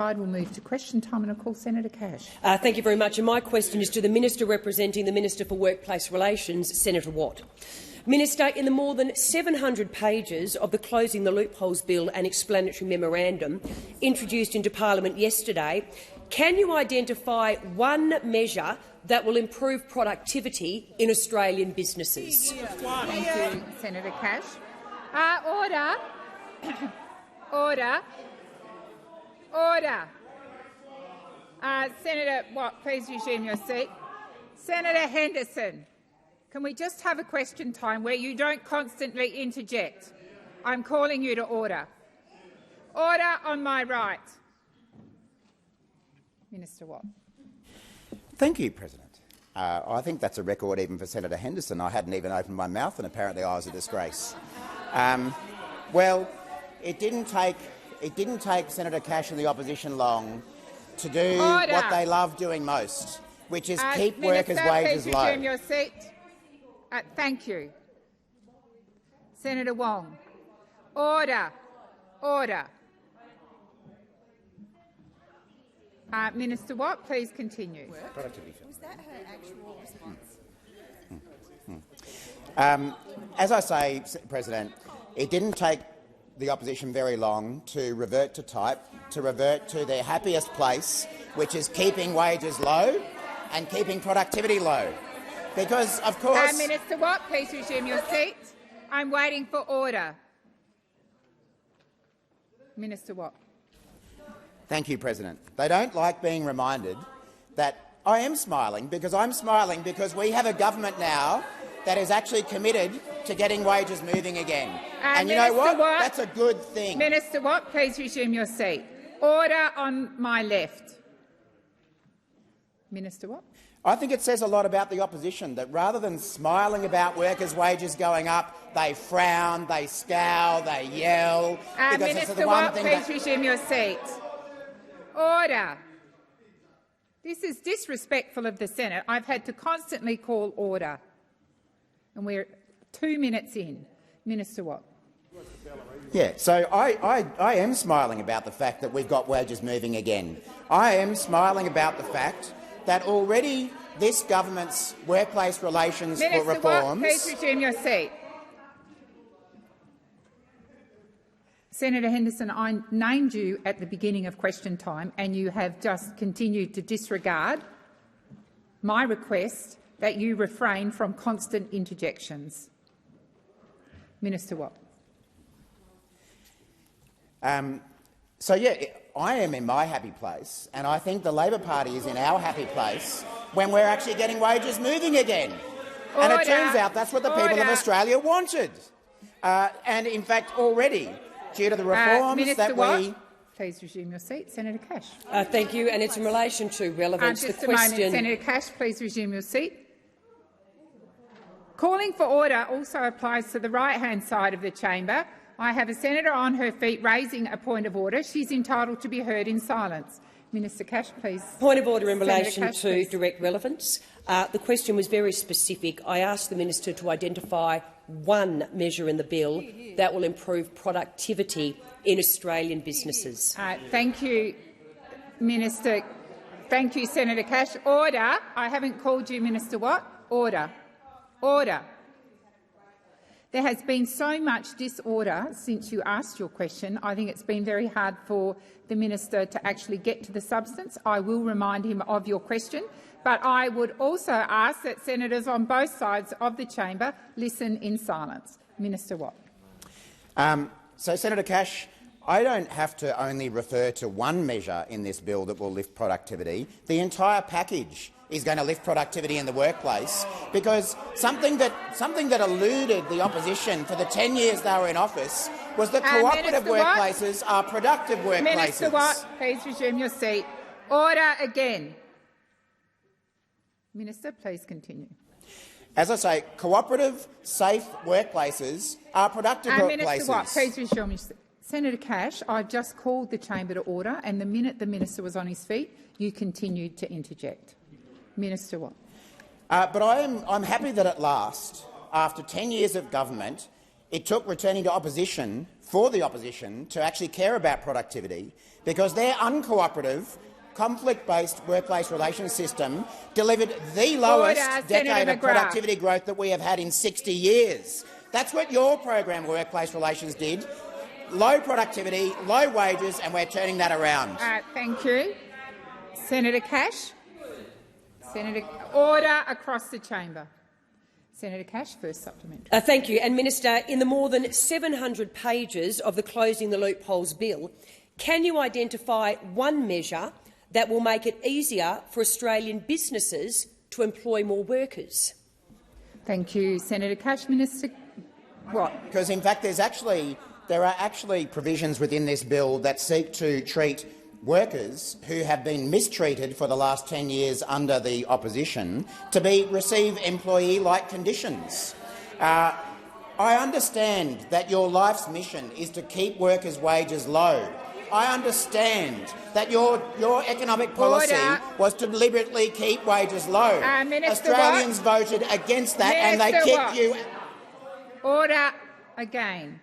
We'll move to question time and I'll call Senator Cash. Thank you very much. And my question is to the Minister representing the Minister for Workplace Relations, Senator Watt. Minister, in the more than 700 pages of the Closing the Loopholes Bill and explanatory memorandum introduced into Parliament yesterday, can you identify one measure that will improve productivity in Australian businesses? Thank you, Senator Cash. Order. Order. Order. Senator Watt, please resume your seat. Senator Henderson, can we just have a question time where you don't constantly interject? I'm calling you to order. Order on my right. Minister Watt. Thank you, President. I think that's a record even for Senator Henderson. I hadn't even opened my mouth and apparently I was a disgrace. Well, it didn't take Senator Cash and the opposition long to do what they love doing most, which is keep workers' wages low. Resume your seat. Thank you. Senator Wong. Order. Order. Minister Watt, please continue. Was that her actual response? As I say, President, it didn't take the opposition very long to revert to type, to revert to their happiest place, which is keeping wages low and keeping productivity low. Because, of course— Minister Watt, please resume your seat. I'm waiting for order. Minister Watt. Thank you, President. They don't like being reminded that I am smiling because I'm smiling because we have a government now that is actually committed to getting wages moving again. And you know what? That's a good thing. Minister Watt, please resume your seat. Order on my left. Minister Watt. I think it says a lot about the opposition that rather than smiling about workers' wages going up, they frown, they scowl, they yell. Minister Watt, please resume your seat. Order. This is disrespectful of the Senate. I've had to constantly call order. And we're 2 minutes in. Minister Watt. Yeah, so I am smiling about the fact that we've got wages moving again. I am smiling about the fact that already this government's workplace relations reforms— Minister Watt, please resume your seat. Senator Henderson, I named you at the beginning of question time and you have just continued to disregard my request that you refrain from constant interjections. Minister Watt. So, yeah, I am in my happy place, and I think the Labor Party is in our happy place when we're actually getting wages moving again. And it turns out that's what the people of Australia wanted. And, in fact, already, due to the reforms Minister Watt, please resume your seat. Senator Cash. Thank you, and it's in relation to relevance. Just a moment, Senator Cash, please resume your seat. Calling for order also applies to the right-hand side of the chamber. I have a senator on her feet raising a point of order. She's entitled to be heard in silence. Minister Cash, please. Point of order in relation to direct relevance. The question was very specific. I asked the minister to identify one measure in the bill that will improve productivity in Australian businesses. Thank you, Minister. Thank you, Senator Cash. Order. I haven't called you Minister Watt. Order. Order. There has been so much disorder since you asked your question. I think it's been very hard for the minister to actually get to the substance. I will remind him of your question, but I would also ask that senators on both sides of the chamber listen in silence. Minister Watt. So, Senator Cash, I don't have to only refer to one measure in this bill that will lift productivity. The entire package is going to lift productivity in the workplace, because something that eluded the opposition for the 10 years they were in office was that cooperative workplaces are productive workplaces. Minister Watt, please resume your seat. Order again. Minister, please continue. As I say, cooperative, safe workplaces are productive workplaces. Minister Watt, please resume your seat. Senator Cash, I've just called the chamber to order, and the minute the minister was on his feet, you continued to interject. Minister Watt. But I'm happy that at last, after 10 years of government, it took returning to opposition for the opposition to actually care about productivity, because their uncooperative, conflict-based workplace relations system delivered the lowest decade of productivity growth that we have had in 60 years. That's what your program of workplace relations did. Low productivity, low wages, and we're turning that around. Thank you. Senator Cash. Order across the chamber. Senator Cash, first supplementary. Thank you. And Minister, in the more than 700 pages of the Closing the Loopholes bill, can you identify one measure that will make it easier for Australian businesses to employ more workers? Thank you, Senator Cash. Minister Watt. Because, in fact, there are actually provisions within this bill that seek to treat workers who have been mistreated for the last 10 years under the opposition to receive employee-like conditions. I understand that your life's mission is to keep workers' wages low. I understand that your economic policy was to deliberately keep wages low. Australians voted against that, and they kept you. Order again.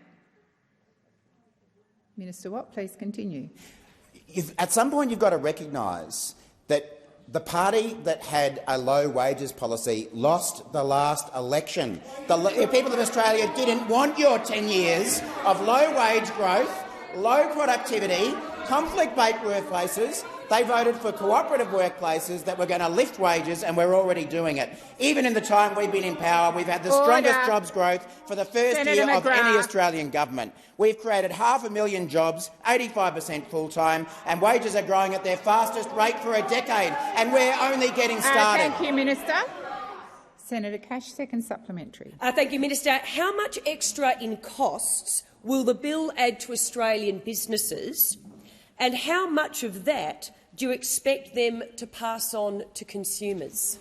Minister Watt, please continue. At some point, you've got to recognise that the party that had a low wages policy lost the last election. The people of Australia didn't want your 10 years of low wage growth, low productivity, conflict-based workplaces. They voted for cooperative workplaces that were going to lift wages, and we're already doing it. Even in the time we've been in power, we've had the strongest jobs growth for the first year of any Australian government. We've created 500,000 jobs, 85% full-time, and wages are growing at their fastest rate for a decade, and we're only getting started. Thank you, Minister. Senator Cash, second supplementary. Thank you, Minister. How much extra in costs will the bill add to Australian businesses, and how much of that do you expect them to pass on to consumers?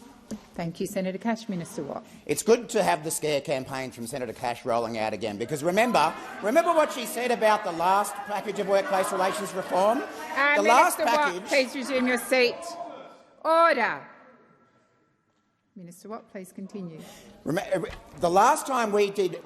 Thank you, Senator Cash. Minister Watt. It's good to have the scare campaign from Senator Cash rolling out again, because remember what she said about the last package of workplace relations reform? The last package. Watt, please resume your seat. Order. Minister Watt, please continue. The last time we did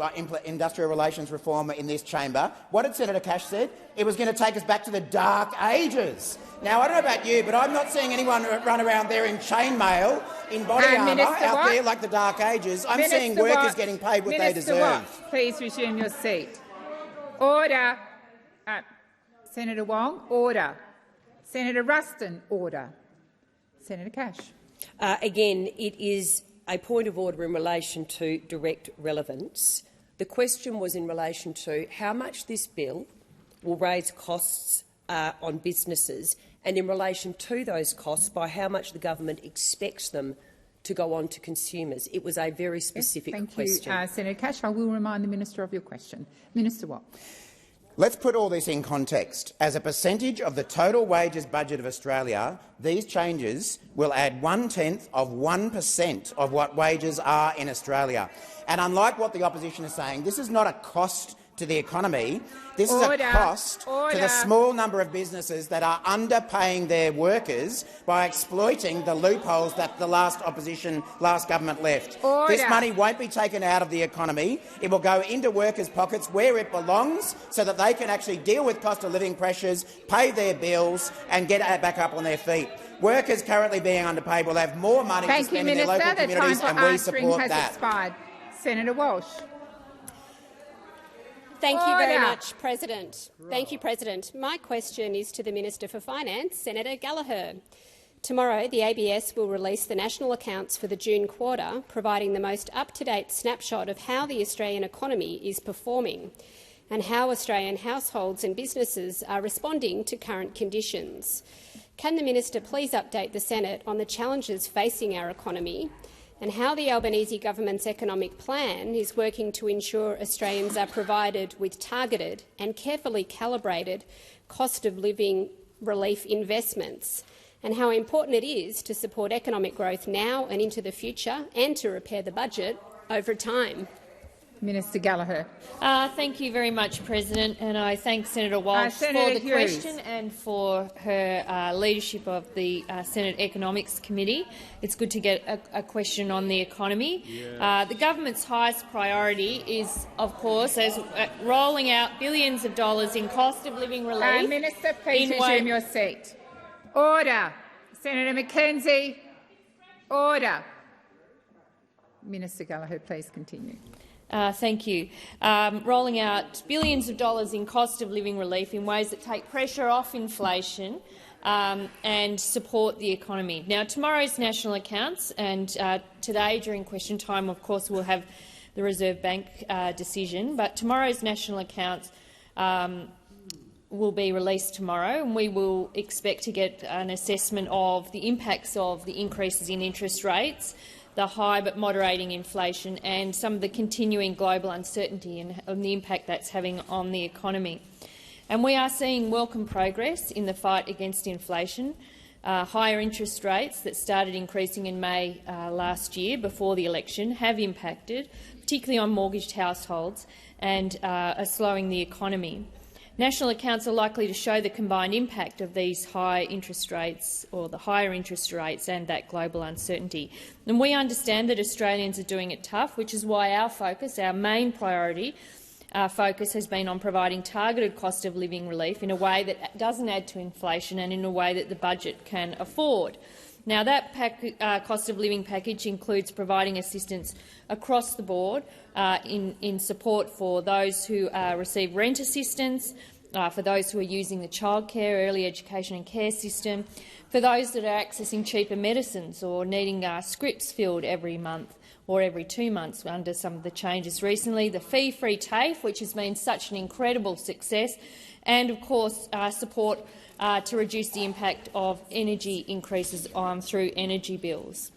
industrial relations reform in this chamber, what did Senator Cash said? It was going to take us back to the dark ages. Now, I don't know about you, but I'm not seeing anyone run around there in chainmail, in body armour, out there like the dark ages. I'm seeing workers getting paid what they deserve. Minister Watt, please resume your seat. Order. Senator Wong, order. Senator Ruston, order. Senator Cash. Again, it is a point of order in relation to direct relevance. The question was in relation to how much this bill will raise costs on businesses, and in relation to those costs, by how much the government expects them to go on to consumers. It was a very specific question. Thank you, Senator Cash. I will remind the Minister of your question. Minister Watt. Let's put all this in context. As a percentage of the total wages budget of Australia, these changes will add 0.1% of what wages are in Australia. And unlike what the opposition is saying, this is not a cost to the economy. This is a cost to the small number of businesses that are underpaying their workers by exploiting the loopholes that the last government left. This money won't be taken out of the economy. It will go into workers' pockets where it belongs, so that they can actually deal with cost of living pressures, pay their bills and get back up on their feet. Workers currently being underpaid will have more money to spend in their local communities, and we support that. Expired. Senator Walsh. Thank you very much, President. Thank you, President. My question is to the Minister for Finance, Senator Gallagher. Tomorrow, the ABS will release the national accounts for the June quarter, providing the most up-to-date snapshot of how the Australian economy is performing and how Australian households and businesses are responding to current conditions. Can the Minister please update the Senate on the challenges facing our economy and how the Albanese government's economic plan is working to ensure Australians are provided with targeted and carefully calibrated cost-of-living relief investments, and how important it is to support economic growth now and into the future and to repair the budget over time? Minister Gallagher. Thank you very much, President, and I thank Senator Walsh Senator for the question and for her leadership of the Senate Economics Committee. It's good to get a question on the economy. The government's highest priority is, of course, rolling out billions of dollars in cost of living relief. Minister, please resume your seat. Order. Senator McKenzie. Order. Minister Gallagher, please continue. Thank you. Rolling out billions of dollars in cost of living relief in ways that take pressure off inflation and support the economy. Now, tomorrow's national accounts and today during question time, of course, we'll have the Reserve Bank decision, but tomorrow's national accounts will be released tomorrow, and we will expect to get an assessment of the impacts of the increases in interest rates, the high but moderating inflation and some of the continuing global uncertainty and the impact that's having on the economy. And we are seeing welcome progress in the fight against inflation. Higher interest rates that started increasing in May last year before the election have impacted, particularly on mortgaged households, and are slowing the economy. National accounts are likely to show the combined impact of these high interest rates, or the higher interest rates, and that global uncertainty. And we understand that Australians are doing it tough, which is why our focus, our main priority, focus has been on providing targeted cost of living relief in a way that doesn't add to inflation and in a way that the budget can afford. Now, that cost of living package includes providing assistance across the board in support for those who receive rent assistance, for those who are using the childcare, early education and care system, for those that are accessing cheaper medicines or needing scripts filled every month or every 2 months under some of the changes recently, the fee-free TAFE, which has been such an incredible success, and, of course, support to reduce the impact of energy increases through energy bills.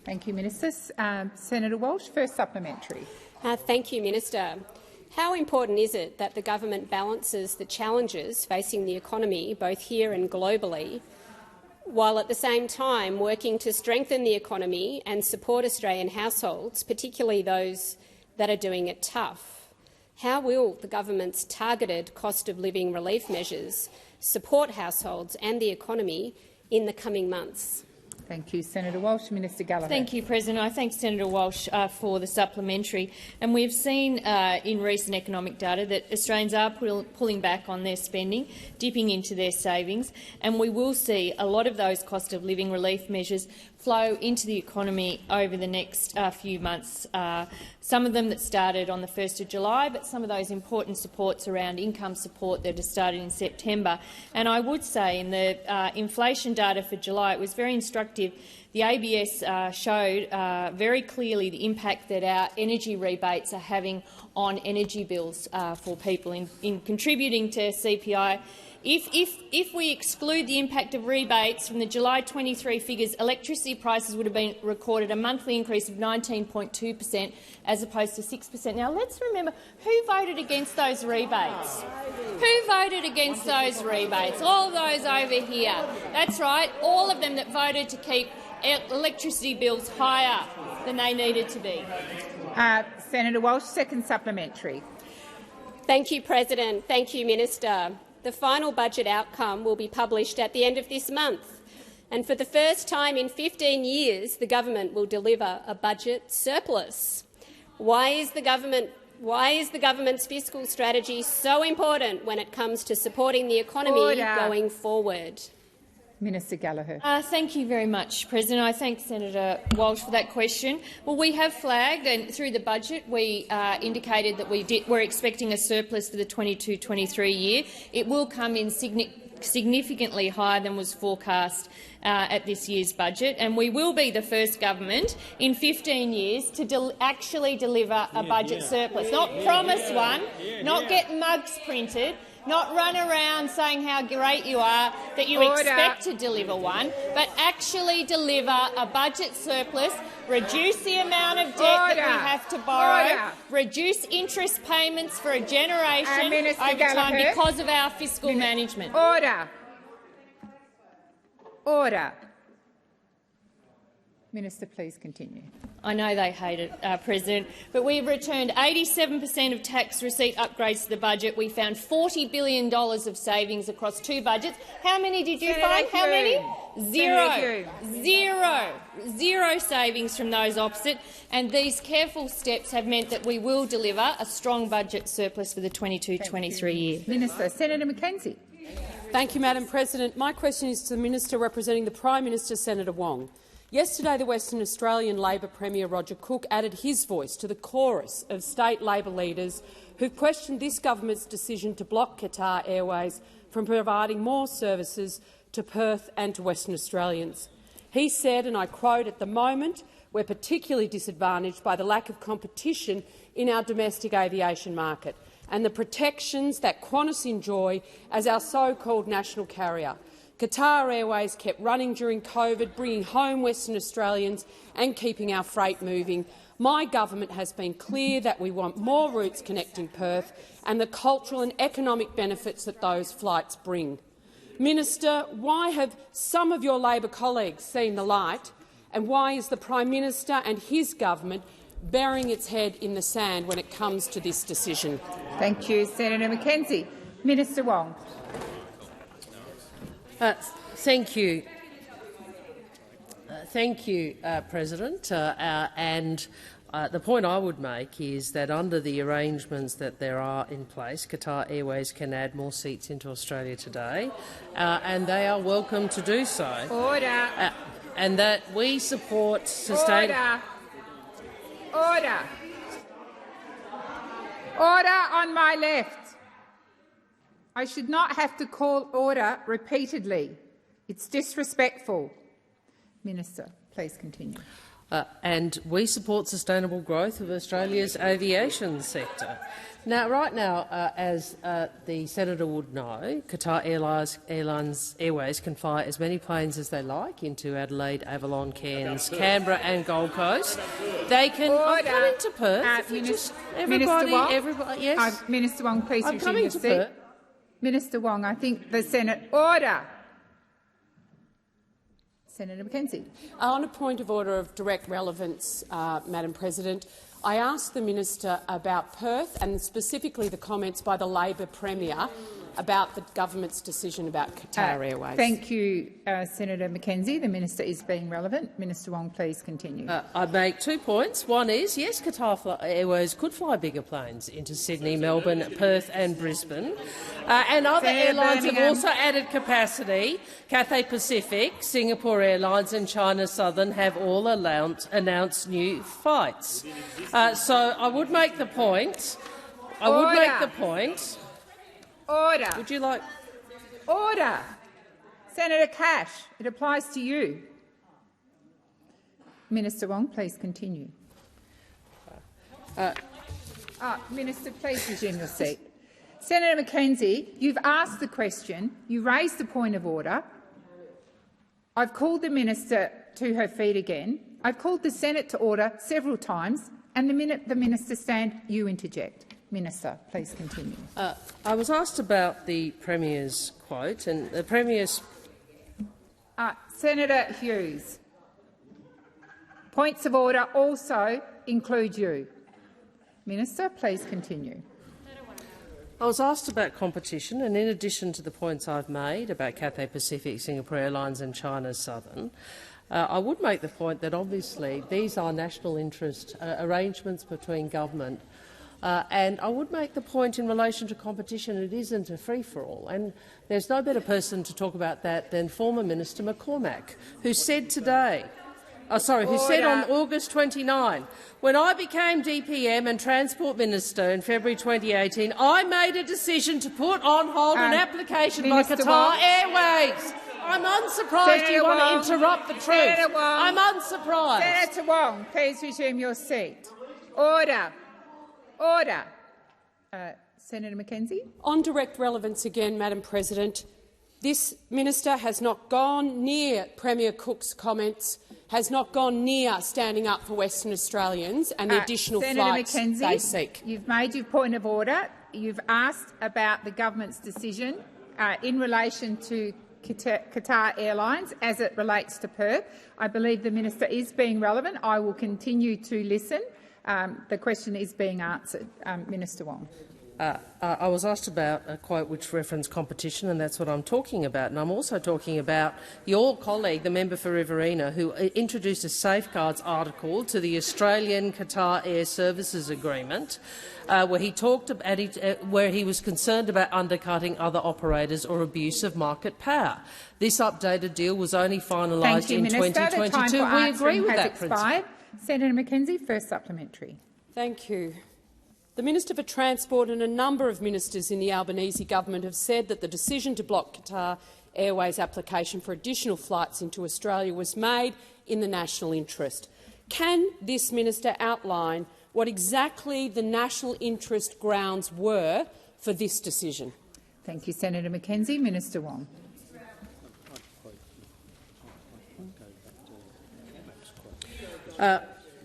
Thank you, Ministers. Senator Walsh, first supplementary. Thank you, Minister. How important is it that the government balances the challenges facing the economy, both here and globally, while at the same time working to strengthen the economy and support Australian households, particularly those that are doing it tough? How will the government's targeted cost of living relief measures support households and the economy in the coming months? Thank you, Senator Walsh. Minister Gallagher. Thank you, President. I thank Senator Walsh for the supplementary. And we've seen in recent economic data that Australians are pulling back on their spending, dipping into their savings, and we will see a lot of those cost of living relief measures flow into the economy over the next few months. Some of them that started on the 1st of July, but some of those important supports around income support that have started in September. And I would say in the inflation data for July, it was very instructive. The ABS showed very clearly the impact that our energy rebates are having on energy bills for people in contributing to CPI. If we exclude the impact of rebates from the July 23 figures, electricity prices would have been recorded a monthly increase of 19.2% as opposed to 6%. Now, let's remember who voted against those rebates. Who voted against those rebates? All those over here. That's right, all of them that voted to keep electricity bills higher than they needed to be. Senator Walsh, second supplementary. Thank you, President. Thank you, Minister. The final budget outcome will be published at the end of this month, and for the first time in 15 years, the government will deliver a budget surplus. Why is the government's fiscal strategy so important when it comes to supporting the economy going forward? Minister Gallagher. Thank you very much, President. I thank Senator Walsh for that question. Well, we have flagged, and through the budget we indicated that we're expecting a surplus for the 22-23 year. It will come in significantly higher than was forecast at this year's budget, and we will be the first government in 15 years to actually deliver a budget surplus. Not promise one, not get mugs printed, not run around saying how great you are, that you expect to deliver one, but actually deliver a budget surplus, reduce the amount of debt that we have to borrow, reduce interest payments for a generation over time because of our fiscal management. Minister, please continue. I know they hate it, President, but we've returned 87% of tax receipt upgrades to the budget. We found $40 billion of savings across 2 budgets. How many did you find? How many? Zero savings from those opposite. And these careful steps have meant that we will deliver a strong budget surplus for the 22-23 year. Minister. Senator McKenzie. Thank you, Madam President. My question is to the Minister representing the Prime Minister, Senator Wong. Yesterday, the Western Australian Labor Premier Roger Cook added his voice to the chorus of state Labor leaders who questioned this government's decision to block Qatar Airways from providing more services to Perth and to Western Australians. He said, and I quote, "At the moment, we're particularly disadvantaged by the lack of competition in our domestic aviation market and the protections that Qantas enjoy as our so-called national carrier. Qatar Airways kept running during COVID, bringing home Western Australians and keeping our freight moving. My government has been clear that we want more routes connecting Perth and the cultural and economic benefits that those flights bring." Minister, why have some of your Labor colleagues seen the light, and why is the Prime Minister and his government burying its head in the sand when it comes to this decision? Thank you, Senator McKenzie. Minister Wong. Thank you. President. The point I would make is that under the arrangements that there are in place, Qatar Airways can add more seats into Australia today, and they are welcome to do so. Order. And that we support sustainable. Order. Order on my left. I should not have to call order repeatedly. It's disrespectful. Minister, please continue. And we support sustainable growth of Australia's aviation sector. Now, right now, as the senator would know, Qatar Airways can fly as many planes as they like into Adelaide, Avalon, Cairns, Canberra and Gold Coast. They can come into Perth. Minister Wong, yes. Minister Wong, please I'm resume coming your to seat. Perth. Minister Wong, I think the Senate order. Senator McKenzie. On a point of order of direct relevance, Madam President, I asked the minister about Perth and specifically the comments by the Labor Premier about the government's decision about Qatar Airways. Thank you, Senator McKenzie. The minister is being relevant. Minister Wong, please continue. I'd make 2 points. One is, yes, Qatar Airways could fly bigger planes into Sydney, Melbourne, Perth and Brisbane. And other airlines have also added capacity. Cathay Pacific, Singapore Airlines and China Southern have all announced new flights. So I would make the point. Order. Would you like— Order. Senator Cash, it applies to you. Minister Wong, please continue. Minister, please resume your seat. Senator McKenzie, you've asked the question, you raised the point of order. I've called the minister to her feet again. I've called the Senate to order several times, and the minute the minister stands, you interject. Minister, please continue. I was asked about the Premier's quote, and the Premier's— Senator Hughes, points of order also include you. Minister, please continue. I was asked about competition, and in addition to the points I've made about Cathay Pacific, Singapore Airlines and China Southern, I would make the point that obviously these are national interest arrangements between government. And I would make the point in relation to competition, it isn't a free-for-all. And there's no better person to talk about that than former Minister McCormack, who said today— who said on August 29, when I became DPM and Transport Minister in February 2018, I made a decision to put on hold an application by Qatar Airways. I'm unsurprised you want to interrupt the truth. I'm unsurprised. Senator Wong, please resume your seat. Order. Order. Senator McKenzie. On direct relevance again, Madam President, this minister has not gone near Premier Cook's comments, has not gone near standing up for Western Australians and the additional flights they seek. You've made your point of order. You've asked about the government's decision in relation to Qatar Airlines as it relates to Perth. I believe the minister is being relevant. I will continue to listen. The question is being answered. Minister Wong. I was asked about a quote which referenced competition, and that's what I'm talking about. And I'm also talking about your colleague, the member for Riverina, who introduced a safeguards article to the Australian-Qatar Air Services Agreement, where he talked about where he was concerned about undercutting other operators or abuse of market power. This updated deal was only finalised in 2022. We agree with that principle. Senator Mackenzie, first supplementary. Thank you. The Minister for Transport and a number of ministers in the Albanese government have said that the decision to block Qatar Airways' application for additional flights into Australia was made in the national interest. Can this minister outline what exactly the national interest grounds were for this decision? Thank you, Senator Mackenzie. Minister Wong.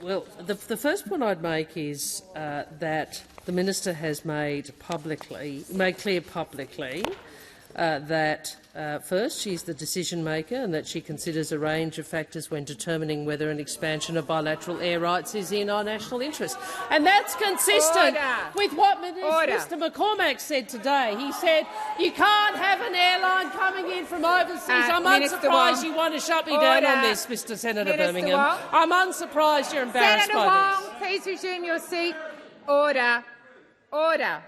Well, the first point I'd make is that the minister has made clear publicly that first, she's the decision-maker and that she considers a range of factors when determining whether an expansion of bilateral air rights is in our national interest. And that's consistent with what Mr McCormack said today. He said, you can't have an airline coming in from overseas. I'm unsurprised you want to shut me down on this, Mr Senator Birmingham. I'm unsurprised you're embarrassed Senator by Wong, please resume your seat. Order. Order.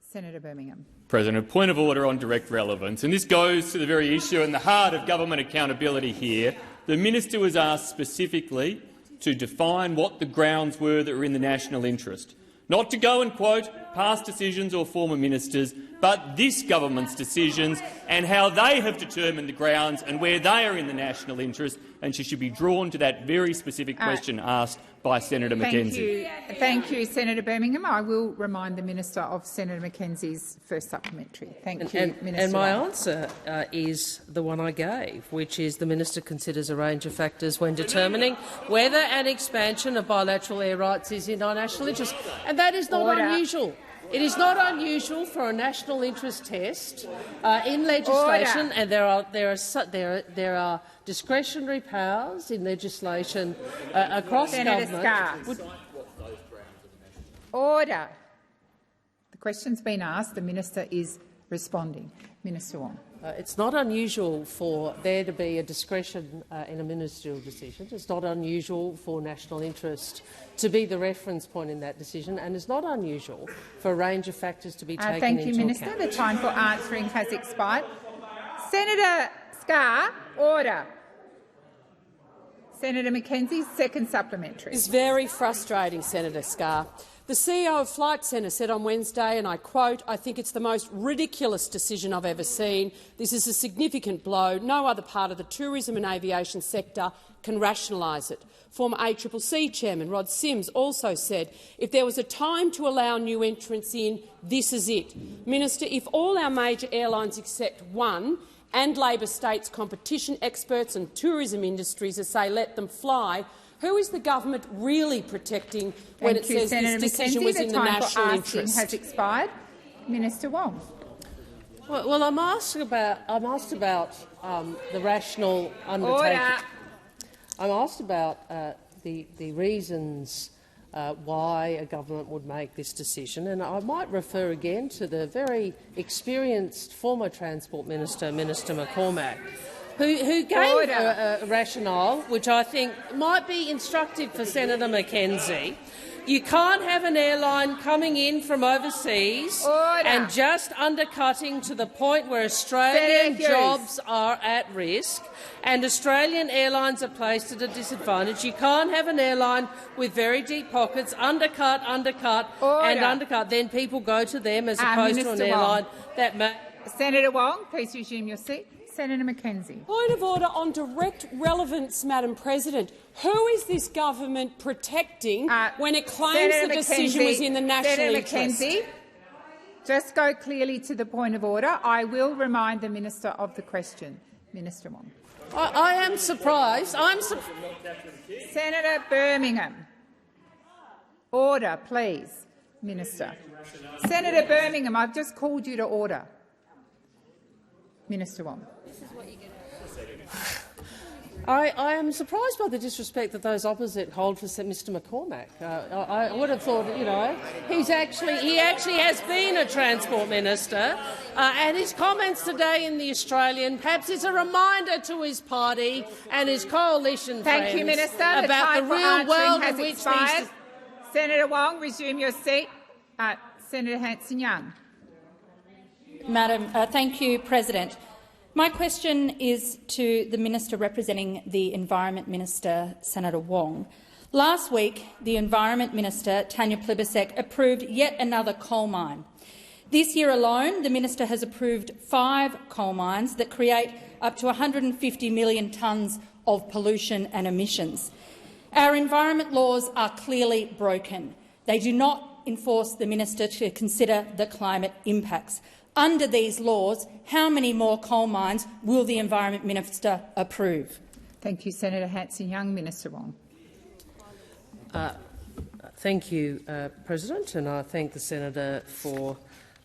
Senator Birmingham. President, point of order on direct relevance, and this goes to the very issue and the heart of government accountability here. The minister was asked specifically to define what the grounds were that were in the national interest, not to go and quote past decisions or former ministers, but this government's decisions and how they have determined the grounds and where they are in the national interest, and she should be drawn to that very specific question asked by Senator Mackenzie. Thank you, Senator Birmingham. I will remind the minister of Senator Mackenzie's first supplementary. Thank you, Minister. And my answer is the one I gave, which is the minister considers a range of factors when determining whether an expansion of bilateral air rights is in our national interest, and that is not unusual. It is not unusual for a national interest test in legislation, and there are discretionary powers in legislation across government. Order. The question's been asked. The minister is responding. Minister Wong. It's not unusual for there to be a discretion in a ministerial decision. It's not unusual for national interest to be the reference point in that decision, and it's not unusual for a range of factors to be taken into account. Thank you, Minister. The time for answering has expired. Senator Scarr, order. Senator Mackenzie, second supplementary. It's very frustrating, Senator Scarr. The CEO of Flight Centre said on Wednesday, and I quote, "I think it's the most ridiculous decision I've ever seen. This is a significant blow. No other part of the tourism and aviation sector can rationalise it." Former ACCC Chairman Rod Sims also said, "If there was a time to allow new entrants in, this is it." Minister, if all our major airlines except one and Labor states competition experts and tourism industries are say let them fly, who is the government really protecting when it says this decision was in the national interest? Has expired. Minister Wong. Well, I'm asked about the rational undertaking. Order. I'm asked about the reasons why a government would make this decision, and I might refer again to the very experienced former Transport Minister, Minister McCormack, who gave a rationale which I think might be instructive for Senator Mackenzie. You can't have an airline coming in from overseas and just undercutting to the point where Australian jobs are at risk and Australian airlines are placed at a disadvantage. You can't have an airline with very deep pockets, undercut, and undercut. Then people go to them as opposed to an airline that may— Senator Wong, please resume your seat. Senator Mackenzie. Point of order on direct relevance, Madam President. Who is this government protecting when it claims Senator the decision was in the national Senator interest? Mackenzie, just go clearly to the point of order. I will remind the minister of the question. Minister Wong. I am surprised. Senator Birmingham. Order, please, Minister. Senator Birmingham, I've just called you to order. Minister Wong. I am surprised by the disrespect that those opposite hold for Mr McCormack. I would have thought, he actually has been a Transport Minister, and his comments today in The Australian perhaps is a reminder to his party and his coalition Thank you, Minister. about the real world in which expired. Senator Wong, resume your seat. Senator Hanson-Young. Thank you, President. My question is to the Minister representing the Environment Minister, Senator Wong. Last week, the Environment Minister, Tanya Plibersek, approved yet another coal mine. This year alone, the Minister has approved 5 coal mines that create up to 150 million tonnes of pollution and emissions. Our environment laws are clearly broken. They do not enforce the Minister to consider the climate impacts. Under these laws, how many more coal mines will the Environment Minister approve? Thank you, Senator Hanson-Young. Minister Wong. Thank you, President, and I thank the senator for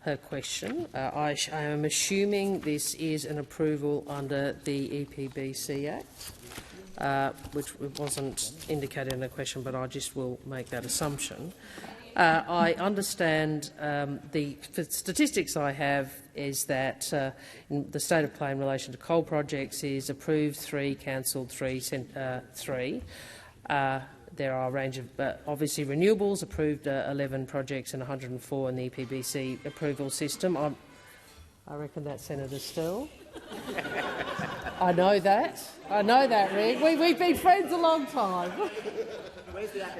her question. I am assuming this is an approval under the EPBC Act, which wasn't indicated in the question, but I just will make that assumption. I understand the statistics I have is that in the state of play in relation to coal projects is approved 3, cancelled 3, 3. There are a range of obviously renewables, approved 11 projects and 104 in the EPBC approval system. I reckon that's Senator Sterle. I know that. Rick. We've been friends a long time.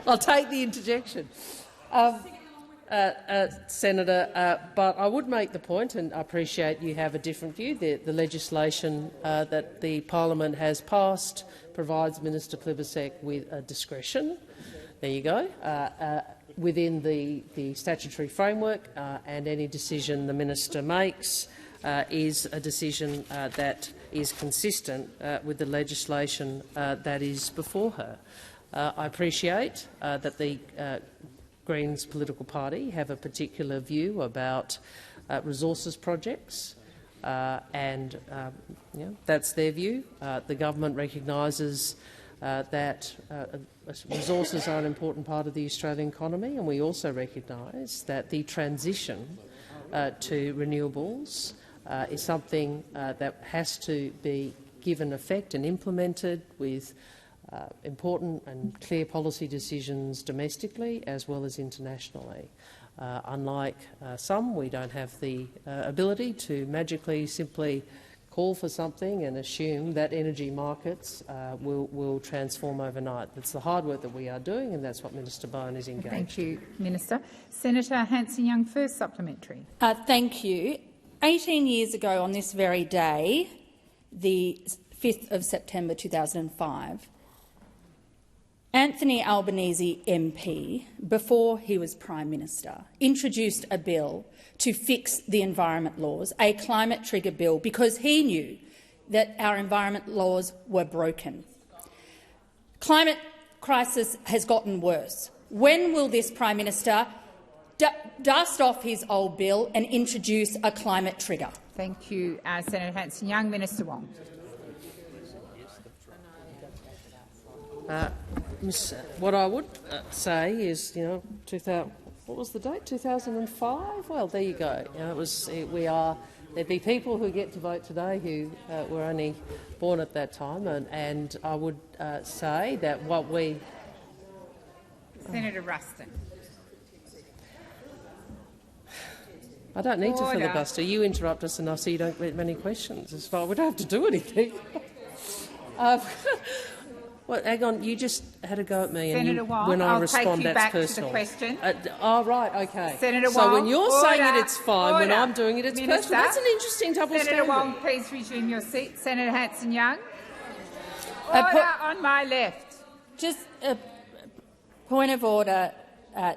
I'll take the interjection. Senator, but I would make the point, and I appreciate you have a different view, the legislation that the parliament has passed provides Minister Plibersek with discretion. There you go. Within the statutory framework, and any decision the minister makes is a decision that is consistent with the legislation that is before her. I appreciate that the Greens political party have a particular view about resources projects, and that's their view. The government recognises that resources are an important part of the Australian economy, and we also recognise that the transition to renewables is something that has to be given effect and implemented with important and clear policy decisions domestically as well as internationally. Unlike some, we don't have the ability to magically simply call for something and assume that energy markets will transform overnight. That's the hard work that we are doing, and that's what Minister Bowen is engaged. Thank you, Minister. Senator Hanson-Young, first supplementary. Thank you. 18 years ago on this very day, the 5th of September 2005, Anthony Albanese MP, before he was Prime Minister, introduced a bill to fix the environment laws, a climate trigger bill, because he knew that our environment laws were broken. Climate crisis has gotten worse. When will this Prime Minister dust off his old bill and introduce a climate trigger? Thank you, Senator Hanson-Young. Minister Wong. What I would say is, what was the date? 2005. Well, there you go. There'd be people who get to vote today who were only born at that time, and I would say that what we. Senator Ruston. I don't need to filibuster. You interrupt us enough so you don't get many questions. As far we don't have to do anything. Well, hang on, you just had a go at me, Senator and Wong, when I I'll respond, take you that's back personal. To the question. Right, okay. Senator so Wong, when you're saying it, it's fine. Order. When I'm doing it, it's Minister, personal. That's an interesting double Senator standard. Wong, please resume your seat. Senator Hanson-Young. Order on my left. Just a point of order,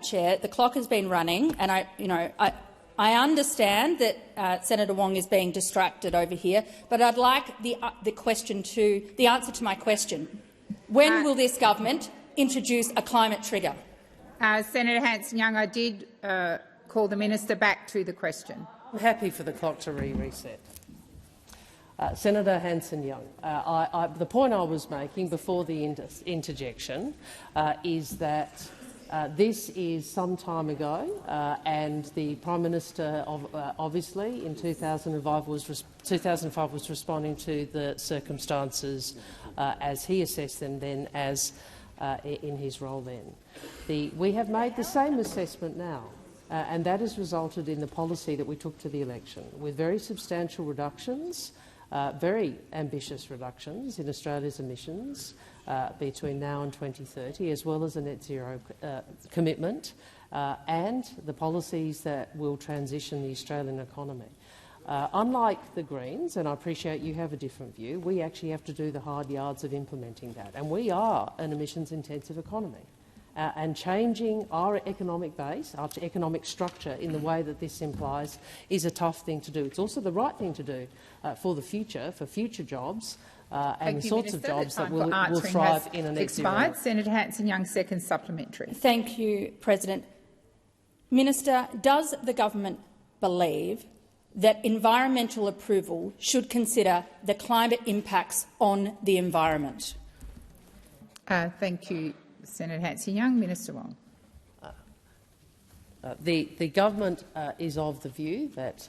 Chair. The clock has been running, and I understand that Senator Wong is being distracted over here, but I'd like the answer to my question. When will this government introduce a climate trigger? Senator Hanson-Young, I did call the minister back to the question. I'm happy for the clock to reset. Senator Hanson-Young, the point I was making before the interjection is that this is some time ago, and the Prime Minister obviously in 2005 was responding to the circumstances as he assessed them then, as in his role then. We have made the same assessment now, and that has resulted in the policy that we took to the election, with very substantial reductions, very ambitious reductions in Australia's emissions between now and 2030, as well as a net zero commitment, and the policies that will transition the Australian economy. Unlike the Greens, and I appreciate you have a different view, we actually have to do the hard yards of implementing that. And we are an emissions-intensive economy. And changing our economic base, our economic structure in the way that this implies is a tough thing to do. It's also the right thing to do for the future, for future jobs and the sorts of jobs that will thrive in a net zero. Senator Hanson-Young, second supplementary. Thank you, President. Minister, does the government believe that environmental approval should consider the climate impacts on the environment? Thank you, Senator Hanson-Young. Minister Wong. The government is of the view that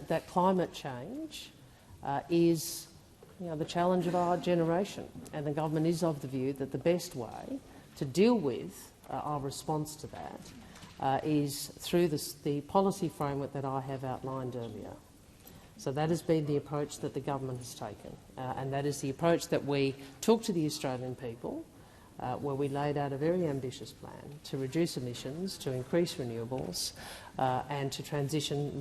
that climate change is the challenge of our generation, and the government is of the view that the best way to deal with our response to that is through the policy framework that I have outlined earlier. So that has been the approach that the government has taken, and that is the approach that we took to the Australian people, where we laid out a very ambitious plan to reduce emissions, to increase renewables and to transition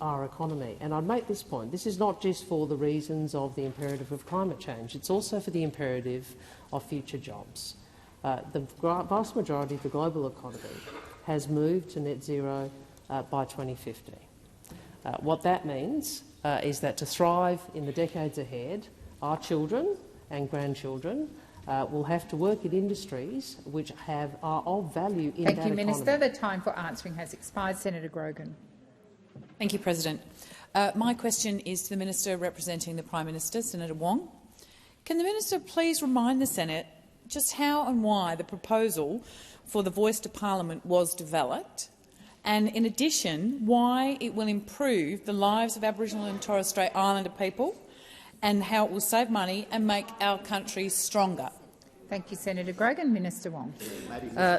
our economy. And I'd make this point. This is not just for the reasons of the imperative of climate change. It's also for the imperative of future jobs. The vast majority of the global economy has moved to net zero by 2050. What that means is that to thrive in the decades ahead, our children and grandchildren will have to work in industries which are of value in that economy. Thank you, Minister. The time for answering has expired. Senator Grogan. Thank you, President. My question is to the Minister representing the Prime Minister, Senator Wong. Can the Minister please remind the Senate just how and why the proposal for the Voice to Parliament was developed, and in addition, why it will improve the lives of Aboriginal and Torres Strait Islander people, and how it will save money and make our country stronger? Thank you, Senator Grogan. Minister Wong.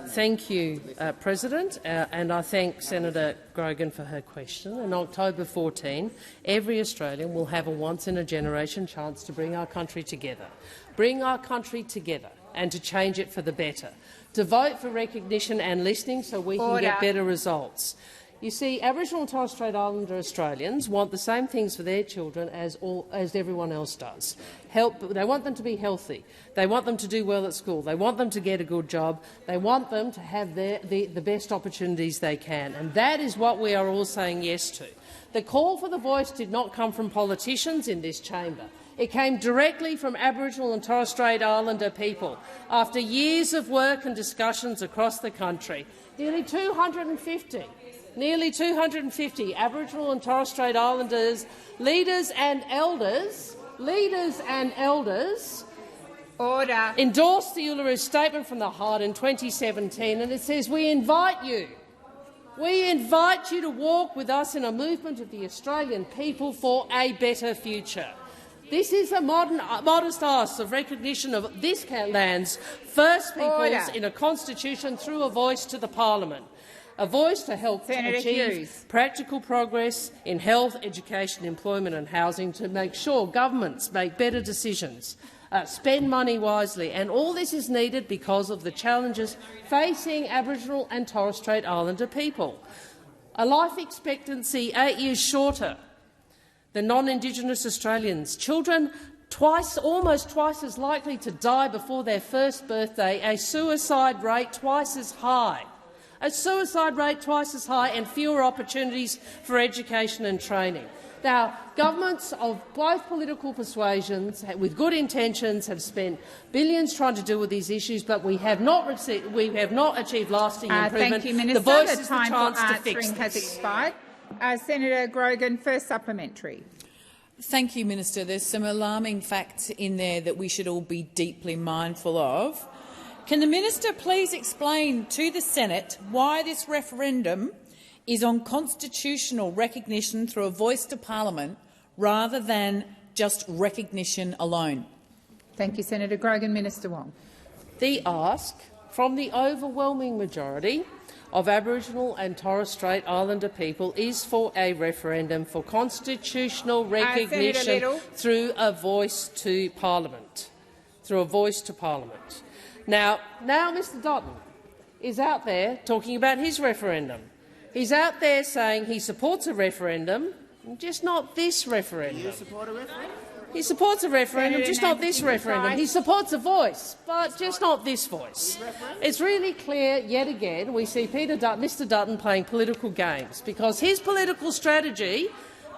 Thank you, President, and I thank Senator Grogan for her question. On October 14, every Australian will have a once-in-a-generation chance to bring our country together. Bring our country together and to change it for the better. To vote for recognition and listening so we can get better results. You see, Aboriginal and Torres Strait Islander Australians want the same things for their children as everyone else does. They want them to be healthy. They want them to do well at school. They want them to get a good job. They want them to have the best opportunities they can. And that is what we are all saying yes to. The call for the Voice did not come from politicians in this chamber. It came directly from Aboriginal and Torres Strait Islander people after years of work and discussions across the country. Nearly 250 Aboriginal and Torres Strait Islanders, leaders and elders endorsed the Uluru Statement from the Heart in 2017, and it says, we invite you to walk with us in a movement of the Australian people for a better future. This is a modest ask of recognition of this land's First Peoples in a constitution through a voice to the parliament. A voice to help achieve practical progress in health, education, employment and housing, to make sure governments make better decisions, spend money wisely, and all this is needed because of the challenges facing Aboriginal and Torres Strait Islander people. A life expectancy 8 years shorter than non-Indigenous Australians, children almost twice as likely to die before their first birthday, a suicide rate twice as high, and fewer opportunities for education and training. Now, governments of both political persuasions with good intentions have spent billions trying to deal with these issues, but we have not achieved lasting improvement. Thank you, Minister. The Voice the is time the chance for to fix answering has this. expired. Senator Grogan, first supplementary. Thank you, Minister. There's some alarming facts in there that we should all be deeply mindful of. Can the minister please explain to the Senate why this referendum is on constitutional recognition through a voice to parliament rather than just recognition alone? Thank you, Senator Grogan. Minister Wong. The ask from the overwhelming majority of Aboriginal and Torres Strait Islander people is for a referendum for constitutional recognition through a voice to parliament. Through a voice to parliament. Now Mr Dutton is out there talking about his referendum. He's out there saying he supports a referendum, just not this referendum. Do you support a referendum? He supports a referendum, just not this referendum. He supports a voice, but just not this voice. It's really clear, yet again, we see Mr Dutton playing political games, because his political strategy,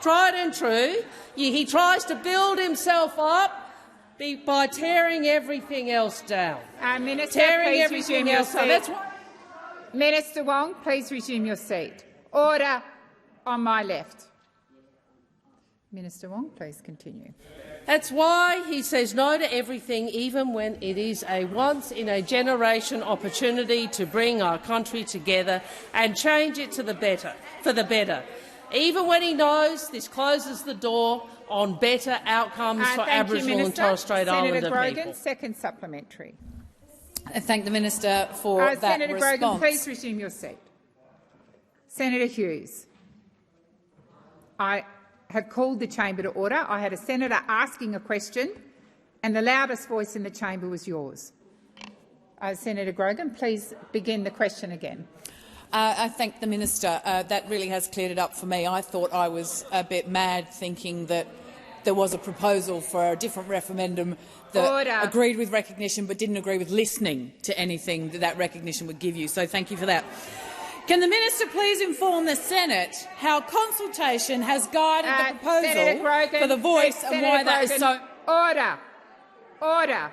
tried and true, he tries to build himself up by tearing everything else down. Minister, tearing please everything resume your else down. seat. That's why. Minister Wong, please resume your seat. Order on my left. Minister Wong, please continue. That's why he says no to everything, even when it is a once-in-a-generation opportunity to bring our country together and change it to the better, for the better. Even when he knows this closes the door on better outcomes for Aboriginal and Torres Strait Islander Senator Grogan, people. second supplementary. I thank the minister for that Senator response. Grogan, please resume your seat. Senator Hughes, I have called the chamber to order. I had a senator asking a question, and the loudest voice in the chamber was yours. Senator Grogan, please begin the question again. I thank the minister. That really has cleared it up for me. I thought I was a bit mad thinking that there was a proposal for a different referendum that agreed with recognition but didn't agree with listening to anything that recognition would give you. So thank you for that. Can the minister please inform the Senate how consultation has guided the proposal Grogan, for the voice and why that is so— Order. Order.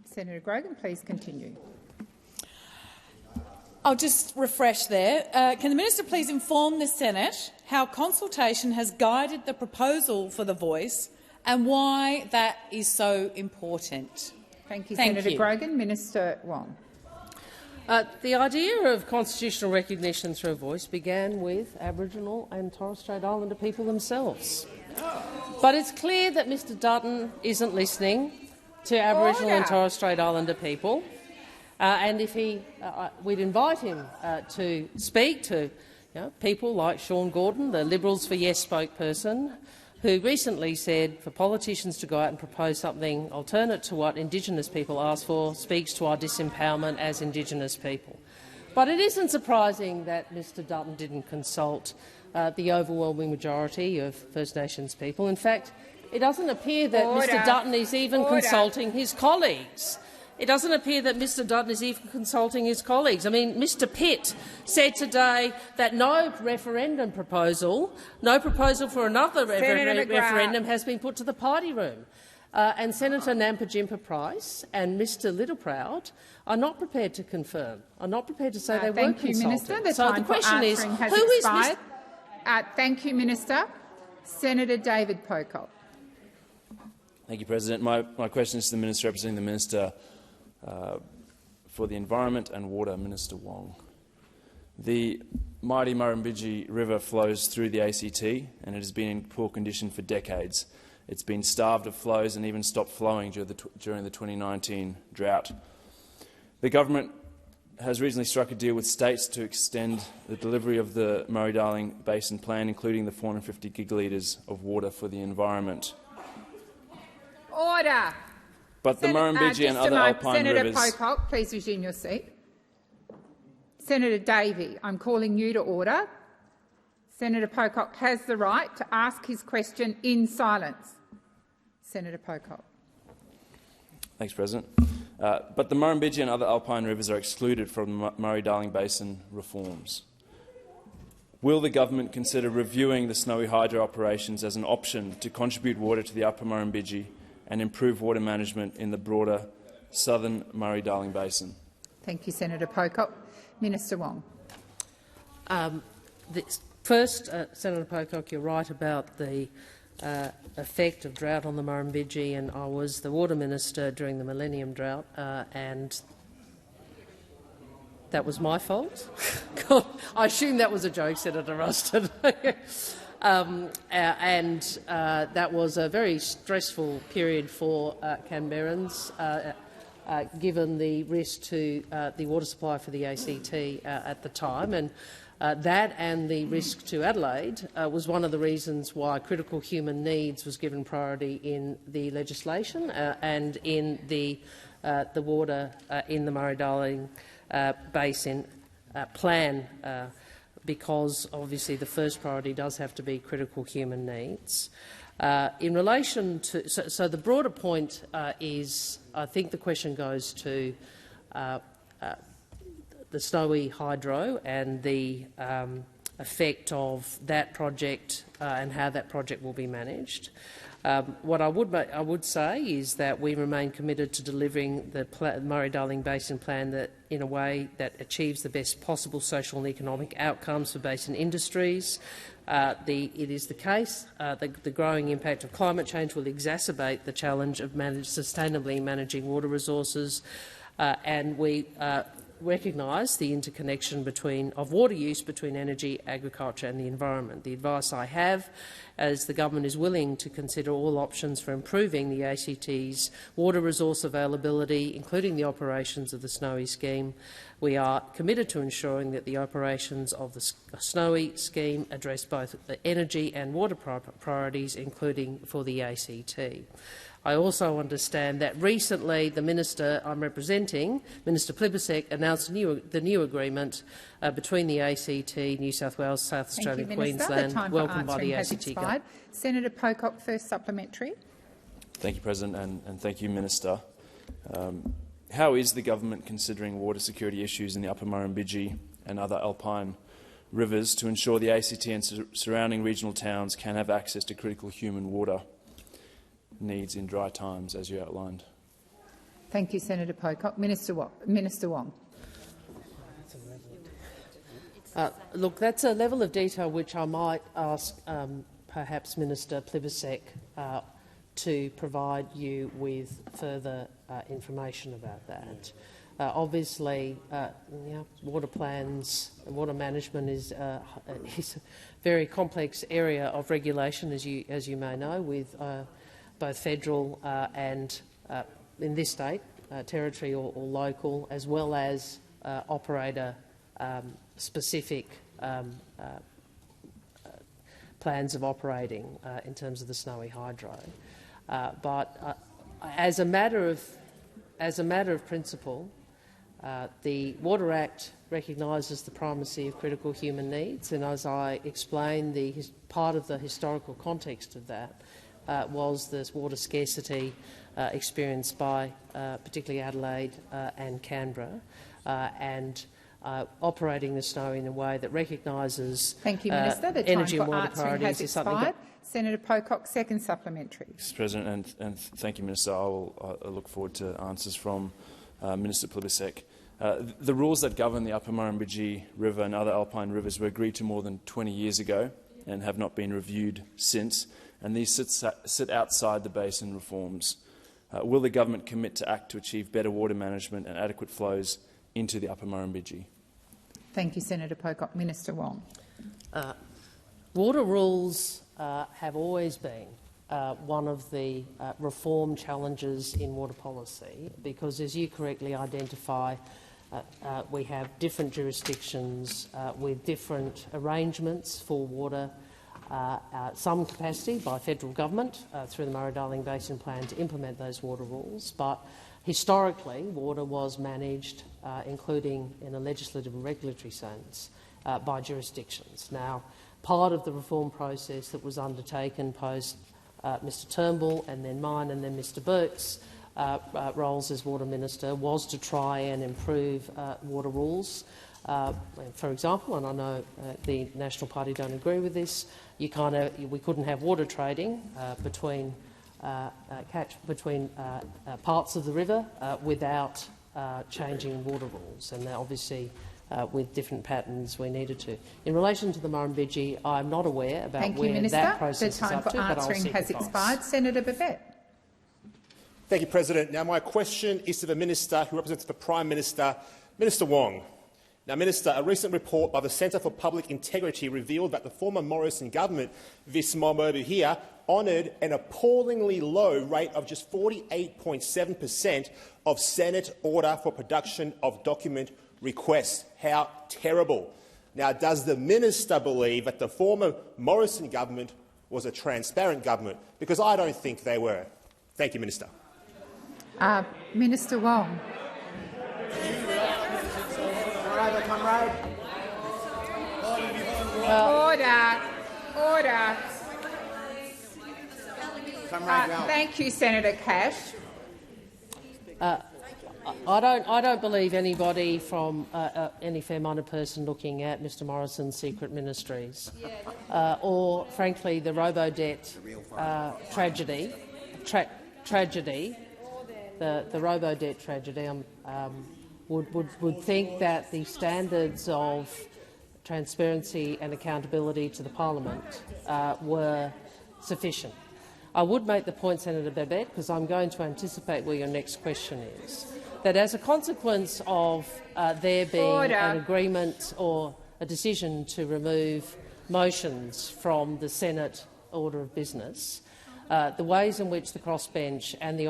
Senator Grogan, please continue. I'll just refresh there. Can the minister please inform the Senate how consultation has guided the proposal for the voice and why that is so important? Thank you, Senator Grogan. Minister Wong. The idea of constitutional recognition through a voice began with Aboriginal and Torres Strait Islander people themselves. But it's clear that Mr Dutton isn't listening to Aboriginal and Torres Strait Islander people. And if we'd invite him to speak to people like Sean Gordon, the Liberals for Yes spokesperson, who recently said for politicians to go out and propose something alternate to what Indigenous people ask for speaks to our disempowerment as Indigenous people. But it isn't surprising that Mr Dutton didn't consult the overwhelming majority of First Nations people. In fact, it doesn't appear that Mr Dutton is even consulting his colleagues. It doesn't appear that Mr Dutton is even consulting his colleagues. I mean, Mr Pitt said today that no referendum proposal, no proposal for another referendum has been put to the party room. And Senator Nampijinpa Price and Mr Littleproud are not prepared to confirm, are not prepared to say they were consulted. Thank you, Minister. So the question is, who is Mr. Thank you, Minister. Senator David Pocock. Thank you, President. My question is to the Minister representing the Minister for the Environment and Water, Minister Wong. The mighty Murrumbidgee River flows through the ACT and it has been in poor condition for decades. It's been starved of flows and even stopped flowing during the 2019 drought. The government has recently struck a deal with states to extend the delivery of the Murray-Darling Basin Plan, including the 450 gigalitres of water for the environment. Order. But the Murrumbidgee and other alpine rivers— Senator Pocock, please resume your seat. Senator Davey, I'm calling you to order. Senator Pocock has the right to ask his question in silence. Senator Pocock. Thanks, President. But the Murrumbidgee and other alpine rivers are excluded from the Murray-Darling Basin reforms. Will the government consider reviewing the Snowy Hydro operations as an option to contribute water to the upper Murrumbidgee and improve water management in the broader southern Murray-Darling Basin? Thank you, Senator Pocock. Minister Wong. First, Senator Pocock, you're right about the effect of drought on the Murrumbidgee, and I was the water minister during the Millennium Drought, and that was my fault. I assume that was a joke, Senator Ruston. That was a very stressful period for Canberrans, given the risk to the water supply for the ACT at the time. And that and the risk to Adelaide was one of the reasons why critical human needs was given priority in the legislation and in the water in the Murray-Darling Basin plan, because obviously the first priority does have to be critical human needs. In relation to so the broader point is, I think the question goes to the Snowy Hydro and the effect of that project and how that project will be managed. What I would say is that we remain committed to delivering the Murray-Darling Basin Plan in a way that achieves the best possible social and economic outcomes for basin industries. It is the case the growing impact of climate change will exacerbate the challenge of sustainably managing water resources, and we recognise the interconnection of water use between energy, agriculture and the environment. The advice I have, as the government is willing to consider all options for improving the ACT's water resource availability, including the operations of the Snowy scheme, we are committed to ensuring that the operations of the Snowy scheme address both the energy and water priorities, including for the ACT. I also understand that recently the minister I'm representing, Minister Plibersek, announced the new agreement between the ACT, New South Wales, South Australia and Queensland, welcomed by the ACT government. Senator Pocock, first supplementary. Thank you, President, and thank you, Minister. How is the government considering water security issues in the Upper Murrumbidgee and other alpine rivers to ensure the ACT and surrounding regional towns can have access to critical human water needs in dry times, as you outlined? Thank you, Senator Pocock. Minister Wong. Look, that's a level of detail which I might ask perhaps Minister Plibersek to provide you with further information about that. Obviously, water plans and water management is a very complex area of regulation, as you may know, with both federal and, in this state, territory or local, as well as operator-specific plans of operating in terms of the Snowy Hydro. But as a matter of principle, the Water Act recognises the primacy of critical human needs, and as I explained, part of the historical context of that was this water scarcity experienced by particularly Adelaide and Canberra, and operating the Snowy in a way that recognises energy and water priorities is something that— Senator Pocock, second supplementary. Mr. President, and thank you, Minister. I look forward to answers from Minister Plibersek. The rules that govern the Upper Murrumbidgee River and other alpine rivers were agreed to more than 20 years ago and have not been reviewed since, and these sit outside the basin reforms. Will the government commit to act to achieve better water management and adequate flows into the Upper Murrumbidgee? Thank you, Senator Pocock. Minister Wong. Water rules have always been one of the reform challenges in water policy, because, as you correctly identify, we have different jurisdictions with different arrangements for water, some capacity by federal government through the Murray-Darling Basin Plan to implement those water rules, but historically water was managed, including in a legislative and regulatory sense, by jurisdictions. Now, part of the reform process that was undertaken post Mr Turnbull and then mine and then Mr Burke's roles as Water Minister was to try and improve water rules. For example, and I know the National Party don't agree with this, we couldn't have water trading between parts of the river without changing water rules, and obviously with different patterns we needed to. In relation to the Murrumbidgee, I'm not aware about Thank you, where Minister. that process The time is up for to, but I'll answering seek has advice. expired. Senator Babet. Thank you, President. Now, my question is to the Minister who represents the Prime Minister, Minister Wong. Now, Minister, a recent report by the Centre for Public Integrity revealed that the former Morrison government, this mob over here, honoured an appallingly low rate of just 48.7% of Senate order for production of document requests. How terrible. Now, does the Minister believe that the former Morrison government was a transparent government? Because I don't think they were. Thank you, Minister. Minister Wong. Order. Order. Thank you, Senator Cash. I don't believe anybody from any fair-minded person looking at Mr Morrison's secret ministries, or, frankly, the robo-debt tragedy. The robo-debt tragedy. Would think that the standards of transparency and accountability to the parliament were sufficient. I would make the point, Senator Babet, because I'm going to anticipate where your next question is, that as a consequence of there being an agreement or a decision to remove motions from the Senate order of business, the ways in which the crossbench and the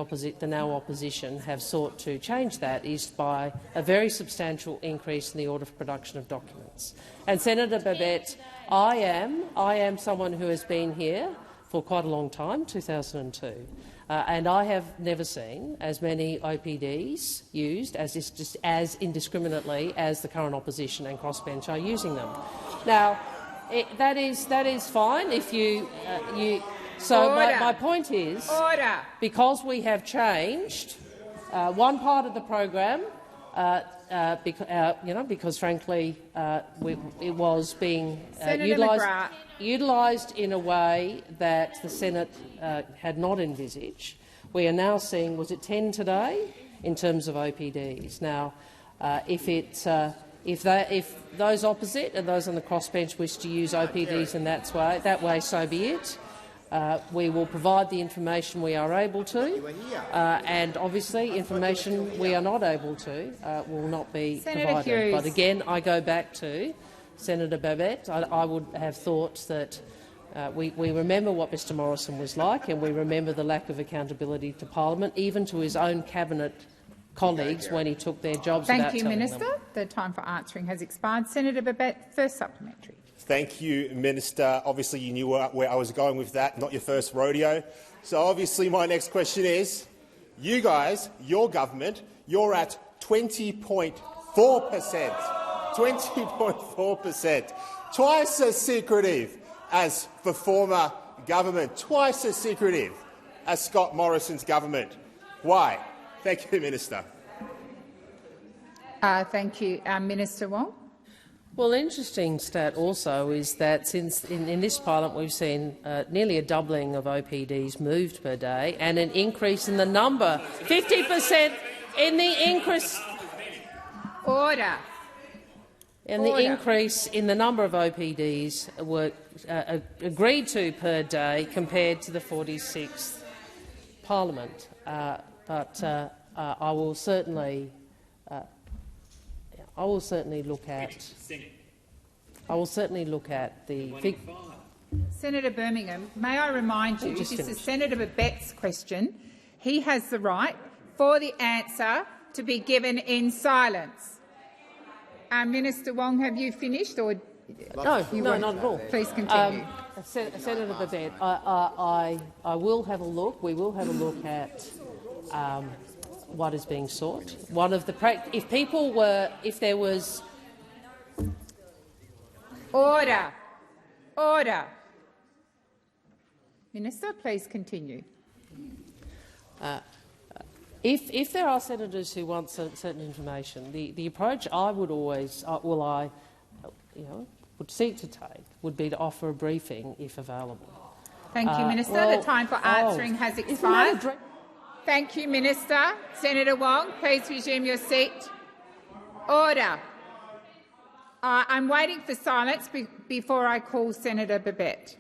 now opposition have sought to change that is by a very substantial increase in the order of production of documents. And, Senator Babet, I am someone who has been here for quite a long time, 2002, and I have never seen as many OPDs used as indiscriminately as the current opposition and crossbench are using them. Now, that is fine if you. So my point is, because we have changed one part of the program, because frankly it was being utilised in a way that the Senate had not envisaged. We are now seeing, was it 10 today, in terms of OPDs. Now, if those opposite and those on the crossbench wish to use OPDs in that way, so be it. We will provide the information we are able to, and obviously information we are not able to will not be provided. Hughes. But again, I go back to Senator Babet. I would have thought that we remember what Mr Morrison was like, and we remember the lack of accountability to Parliament, even to his own cabinet colleagues when he took their jobs. Thank you, Minister. The time for answering has expired. Senator Babet, first supplementary. Thank you, Minister. Obviously, you knew where I was going with that, not your first rodeo. So obviously my next question is, you guys, your government, you're at 20.4%. 20.4%. Twice as secretive as the former government, twice as secretive as Scott Morrison's government. Why? Thank you, Minister. Thank you. Minister Wong. Well, interesting stat also is that since in this parliament we've seen nearly a doubling of OPDs moved per day and an increase in the number, 50% in the increase. Order. And the increase in the number of OPDs were agreed to per day compared to the 46th parliament. But I will certainly look at. I will certainly look at the. Senator Birmingham, may I remind you, this is Senator Babet's question. He has the right for the answer to be given in silence. Minister Wong, have you finished, or no, not at all. Please continue. Senator Babet, I will have a look. We will have a look at what is being sought. One of the if there was order. Minister, please continue. If there are senators who want certain information, the approach I would always would seek to take would be to offer a briefing if available. Thank you, Minister. The time for answering has expired. Thank you, Minister. Senator Wong, please resume your seat. Order. I'm waiting for silence before I call Senator Babet.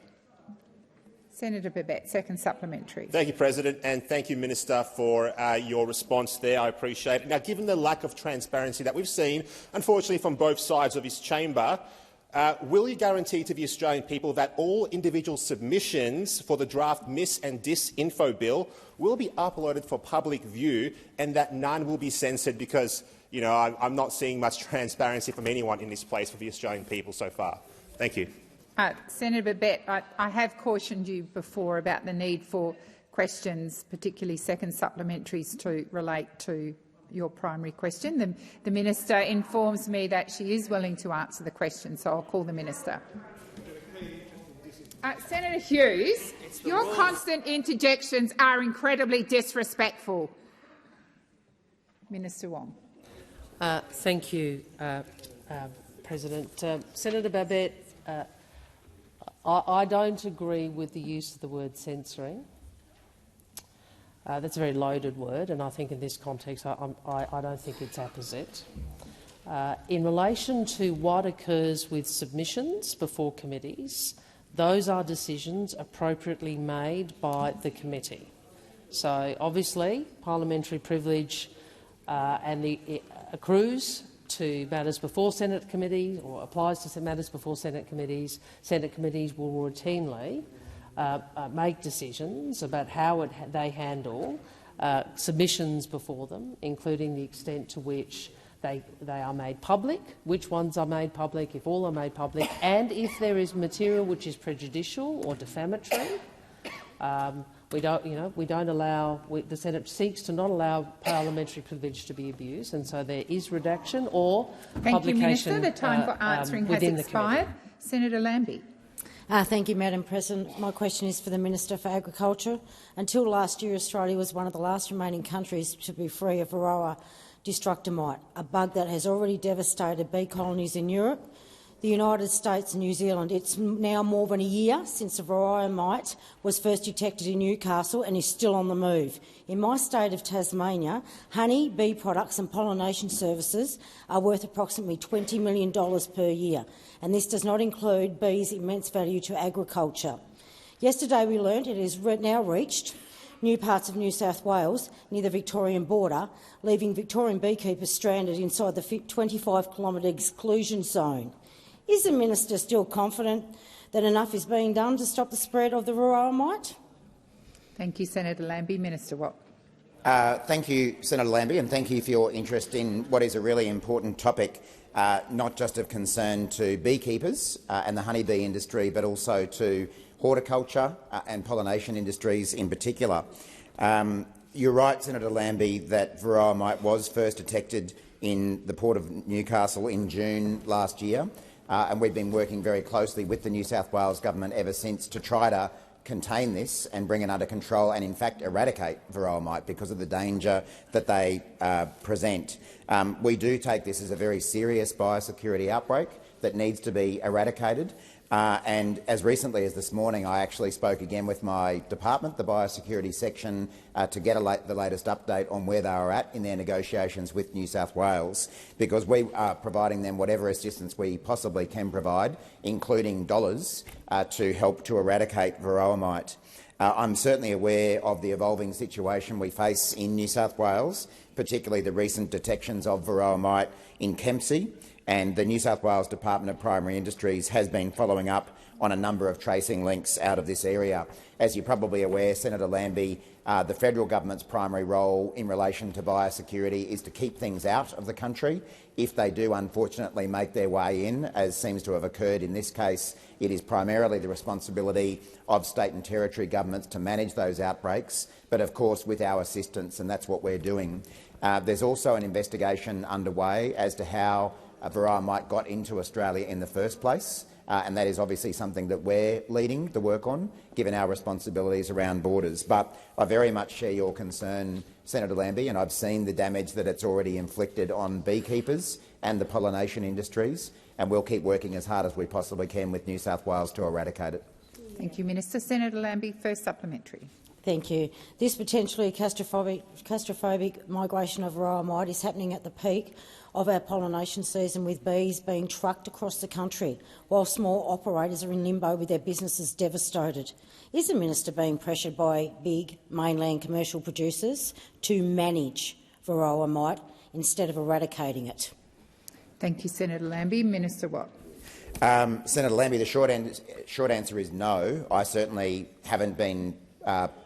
Senator Babet, second supplementary. Thank you, President, and thank you, Minister, for your response there. I appreciate it. Now, given the lack of transparency that we've seen, unfortunately, from both sides of this chamber, will you guarantee to the Australian people that all individual submissions for the draft mis- and disinfo bill will be uploaded for public view and that none will be censored? Because I'm not seeing much transparency from anyone in this place for the Australian people so far. Thank you. Senator Babet, I have cautioned you before about the need for questions, particularly second supplementaries, to relate to your primary question. The minister informs me that she is willing to answer the question, so I'll call the minister. Senator Hughes, your constant interjections are incredibly disrespectful. Minister Wong. Thank you, President. Senator Babet, I don't agree with the use of the word censoring. That's a very loaded word, and I think in this context I don't think it's apposite. In relation to what occurs with submissions before committees, those are decisions appropriately made by the committee. So obviously parliamentary privilege accrues to matters before Senate committees, or applies to matters before Senate committees. Senate committees will routinely make decisions about how they handle submissions before them, including the extent to which they are made public, which ones are made public, if all are made public, and if there is material which is prejudicial or defamatory. We don't allow. The Senate seeks to not allow parliamentary privilege to be abused, and so there is redaction or Thank publication. you, Minister. The time for answering has expired. Senator Lambie. Thank you, Madam President. My question is for the Minister for Agriculture. Until last year, Australia was one of the last remaining countries to be free of Varroa destructomate, a bug that has already devastated bee colonies in Europe, the United States and New Zealand. It's now more than a year since the Varroa mite was first detected in Newcastle and is still on the move. In my state of Tasmania, honey, bee products and pollination services are worth approximately $20 million per year, and this does not include bees' immense value to agriculture. Yesterday we learnt it has now reached new parts of New South Wales near the Victorian border, leaving Victorian beekeepers stranded inside the 25-kilometre exclusion zone. Is the minister still confident that enough is being done to stop the spread of the Varroa mite? Thank you, Senator Lambie. Minister Watt. Thank you, Senator Lambie, and thank you for your interest in what is a really important topic, not just of concern to beekeepers and the honeybee industry, but also to horticulture and pollination industries in particular. You're right, Senator Lambie, that Varroa mite was first detected in the Port of Newcastle in June last year. And we've been working very closely with the New South Wales government ever since to try to contain this and bring it under control and, in fact, eradicate Varroa mite because of the danger that they present. We do take this as a very serious biosecurity outbreak that needs to be eradicated. And as recently as this morning, I actually spoke again with my department, the biosecurity section, to get the latest update on where they are at in their negotiations with New South Wales, because we are providing them whatever assistance we possibly can provide, including dollars, to help to eradicate Varroa mite. I'm certainly aware of the evolving situation we face in New South Wales, particularly the recent detections of Varroa mite in Kempsey. And the New South Wales Department of Primary Industries has been following up on a number of tracing links out of this area. As you're probably aware, Senator Lambie, the federal government's primary role in relation to biosecurity is to keep things out of the country. If they do unfortunately make their way in, as seems to have occurred in this case, it is primarily the responsibility of state and territory governments to manage those outbreaks, but of course with our assistance, and that's what we're doing. There's also an investigation underway as to how Varroa mite got into Australia in the first place, and that is obviously something that we're leading the work on, given our responsibilities around borders. But I very much share your concern, Senator Lambie, and I've seen the damage that it's already inflicted on beekeepers and the pollination industries, and we'll keep working as hard as we possibly can with New South Wales to eradicate it. Thank you, Minister. Senator Lambie, first supplementary. Thank you. This potentially catastrophic migration of varroa mite is happening at the peak of our pollination season, with bees being trucked across the country, while small operators are in limbo with their businesses devastated. Is the minister being pressured by big mainland commercial producers to manage varroa mite instead of eradicating it? Thank you, Senator Lambie. Minister Watt. Senator Lambie, the short answer is no. I certainly haven't been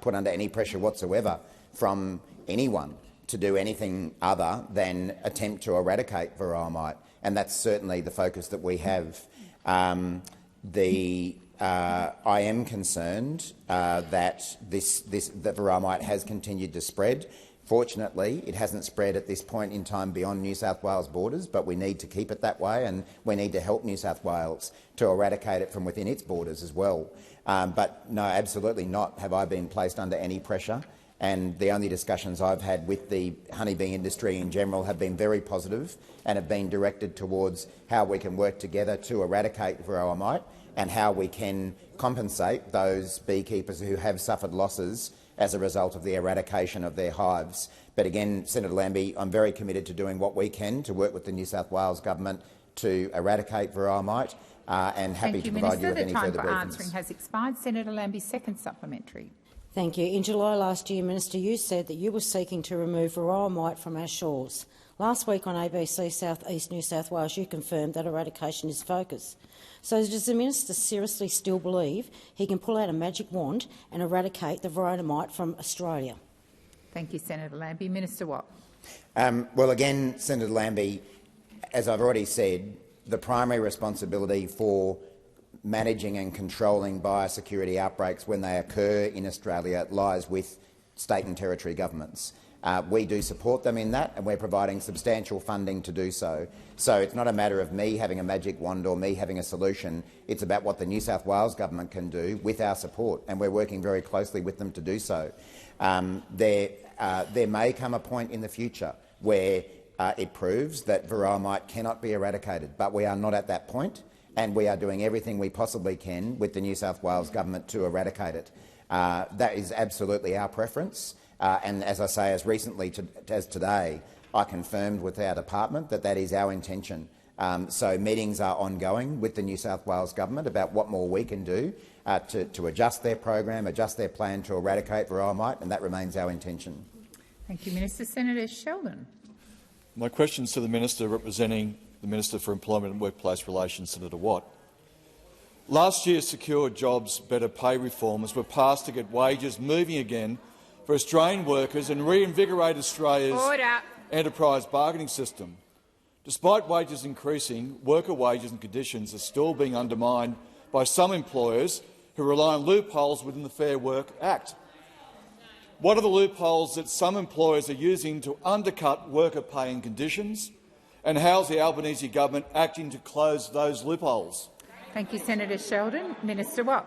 put under any pressure whatsoever from anyone to do anything other than attempt to eradicate varroa mite, and that's certainly the focus that we have. I am concerned that that varroa mite has continued to spread. Fortunately, it hasn't spread at this point in time beyond New South Wales borders, but we need to keep it that way, and we need to help New South Wales to eradicate it from within its borders as well. But no, absolutely not have I been placed under any pressure, and the only discussions I've had with the honeybee industry in general have been very positive and have been directed towards how we can work together to eradicate varroa mite and how we can compensate those beekeepers who have suffered losses as a result of the eradication of their hives. But again, Senator Lambie, I'm very committed to doing what we can to work with the New South Wales government to eradicate varroa mite, and happy to provide you with any further briefings. The time for answering has expired. Senator Lambie's second supplementary. Thank you. In July last year, Minister, you said that you were seeking to remove varroa mite from our shores. Last week on ABC South East New South Wales, you confirmed that eradication is focus. So does the minister seriously still believe he can pull out a magic wand and eradicate the varroa mite from Australia? Thank you, Senator Lambie. Minister Watt. Well, again, Senator Lambie, as I've already said, the primary responsibility for managing and controlling biosecurity outbreaks when they occur in Australia lies with state and territory governments. We do support them in that, and we're providing substantial funding to do so. So it's not a matter of me having a magic wand or me having a solution. It's about what the New South Wales government can do with our support, and we're working very closely with them to do so. There may come a point in the future where it proves that varroa mite cannot be eradicated, but we are not at that point, and we are doing everything we possibly can with the New South Wales government to eradicate it. That is absolutely our preference. And as I say, as recently as today, I confirmed with our department that that is our intention. So meetings are ongoing with the New South Wales government about what more we can do to adjust their program, adjust their plan to eradicate varroa mite, and that remains our intention. Thank you, Minister. Senator Sheldon. My question is to the Minister representing the Minister for Employment and Workplace Relations, Senator Watt. Last year's Secure Jobs Better Pay reforms were passed to get wages moving again for Australian workers and reinvigorate Australia's enterprise bargaining system. Despite wages increasing, worker wages and conditions are still being undermined by some employers who rely on loopholes within the Fair Work Act. What are the loopholes that some employers are using to undercut worker pay and conditions, and how is the Albanese government acting to close those loopholes? Thank you, Senator Sheldon. Minister Watt.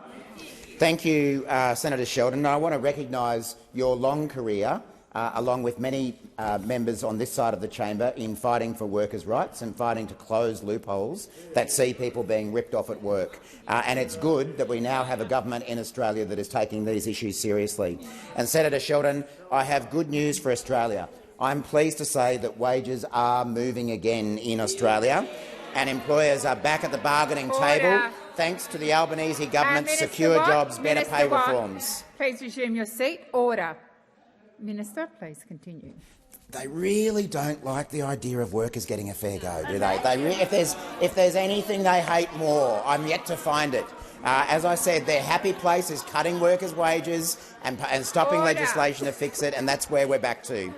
Thank you, Senator Sheldon. I want to recognise your long career, along with many members on this side of the chamber, in fighting for workers' rights and fighting to close loopholes that see people being ripped off at work. And it's good that we now have a government in Australia that is taking these issues seriously. And Senator Sheldon, I have good news for Australia. I'm pleased to say that wages are moving again in Australia, and employers are back at the bargaining table thanks to the Albanese government's Secure Jobs Better Pay reforms. Please resume your seat. Order. Minister, please continue. They really don't like the idea of workers getting a fair go, do they? If there's anything they hate more, I'm yet to find it. As I said, their happy place is cutting workers' wages and stopping legislation to fix it, and that's where we're back to.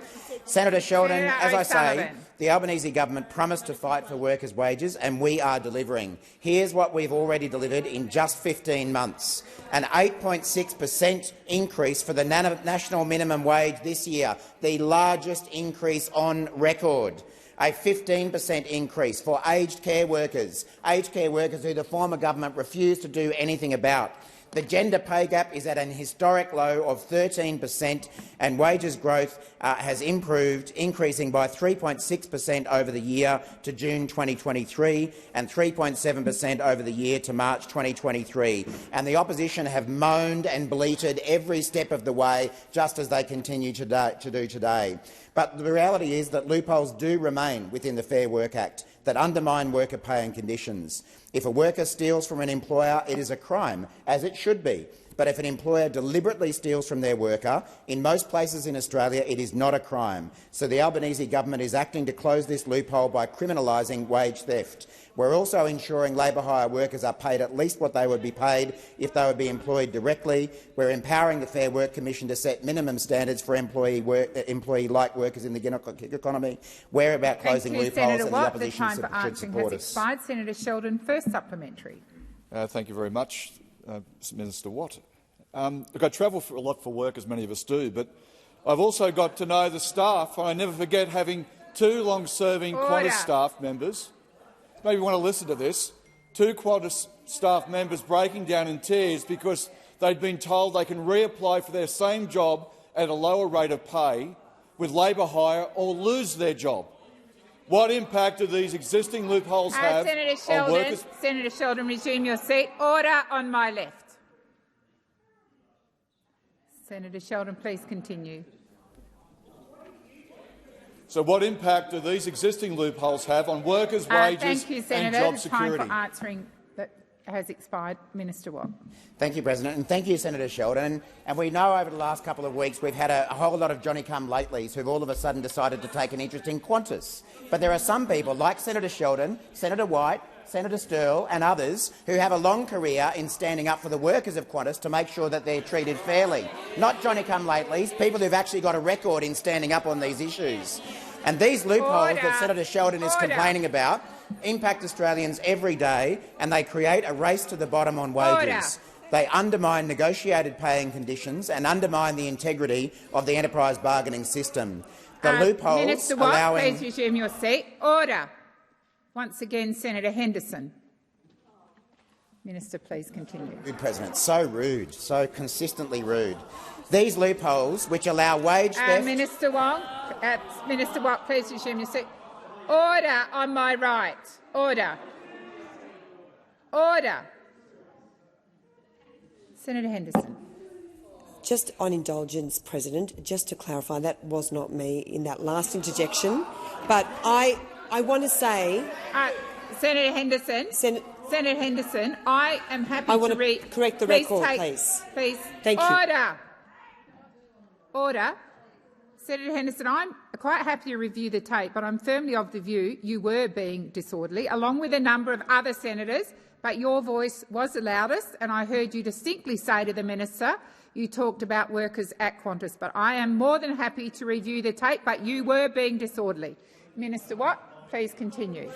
Senator Sheldon, as I say, the Albanese government promised to fight for workers' wages, and we are delivering. Here's what we've already delivered in just 15 months. An 8.6% increase for the national minimum wage this year, the largest increase on record. A 15% increase for aged care workers who the former government refused to do anything about. The gender pay gap is at an historic low of 13%, and wages growth has improved, increasing by 3.6% over the year to June 2023 and 3.7% over the year to March 2023. And the opposition have moaned and bleated every step of the way, just as they continue to do today. But the reality is that loopholes do remain within the Fair Work Act that undermine worker pay and conditions. If a worker steals from an employer, it is a crime, as it should be. But if an employer deliberately steals from their worker, in most places in Australia it is not a crime. So the Albanese government is acting to close this loophole by criminalising wage theft. We're also ensuring labour hire workers are paid at least what they would be paid if they would be employed directly. We're empowering the Fair Work Commission to set minimum standards for employee-like workers in the gig economy. We're about closing loopholes, and the opposition should support us. Expired. Senator Sheldon, first supplementary. Thank you very much, Minister Watt. Look, I travel a lot for work, as many of us do, but I've also got to know the staff, and I never forget having two long-serving Qantas staff members. Maybe you want to listen to this. Two Qantas staff members breaking down in tears because they'd been told they can reapply for their same job at a lower rate of pay with labour hire or lose their job. What impact do these existing loopholes have on workers? Senator Sheldon, resume your seat. Order on my left. Senator Sheldon, please continue. So what impact do these existing loopholes have on workers' wages thank you, Senator. and job security? Time for answering that has expired. Minister Watt. Thank you, President, and thank you, Senator Sheldon. And we know over the last couple of weeks we've had a whole lot of Johnny-come-latelys who've all of a sudden decided to take an interest in Qantas. But there are some people, like Senator Sheldon, Senator White, Senator Sterle and others, who have a long career in standing up for the workers of Qantas to make sure that they're treated fairly. Not Johnny-come-latelys, people who've actually got a record in standing up on these issues. And these loopholes that Senator Sheldon is complaining about impact Australians every day, and they create a race to the bottom on wages. They undermine negotiated pay and conditions and undermine the integrity of the enterprise bargaining system. The loopholes Minister Watt, allowing— please resume your seat. Order. Once again, Senator Henderson. Minister, please continue. Good, President. So rude, so consistently rude. These loopholes, which allow wage theft— Minister Watt, please resume your seat. Order on my right. Order. Order. Senator Henderson. Just on indulgence, President, just to clarify, that was not me in that last interjection. But I want to say— Senator Henderson, Senator Henderson, I am happy I want to correct the record, please. Please. Thank you. Order. Order. Senator Henderson, I'm quite happy to review the tape, but I'm firmly of the view you were being disorderly, along with a number of other senators, but your voice was the loudest, and I heard you distinctly say to the minister you talked about workers at Qantas. But I am more than happy to review the tape, but you were being disorderly. Minister Watt, please continue.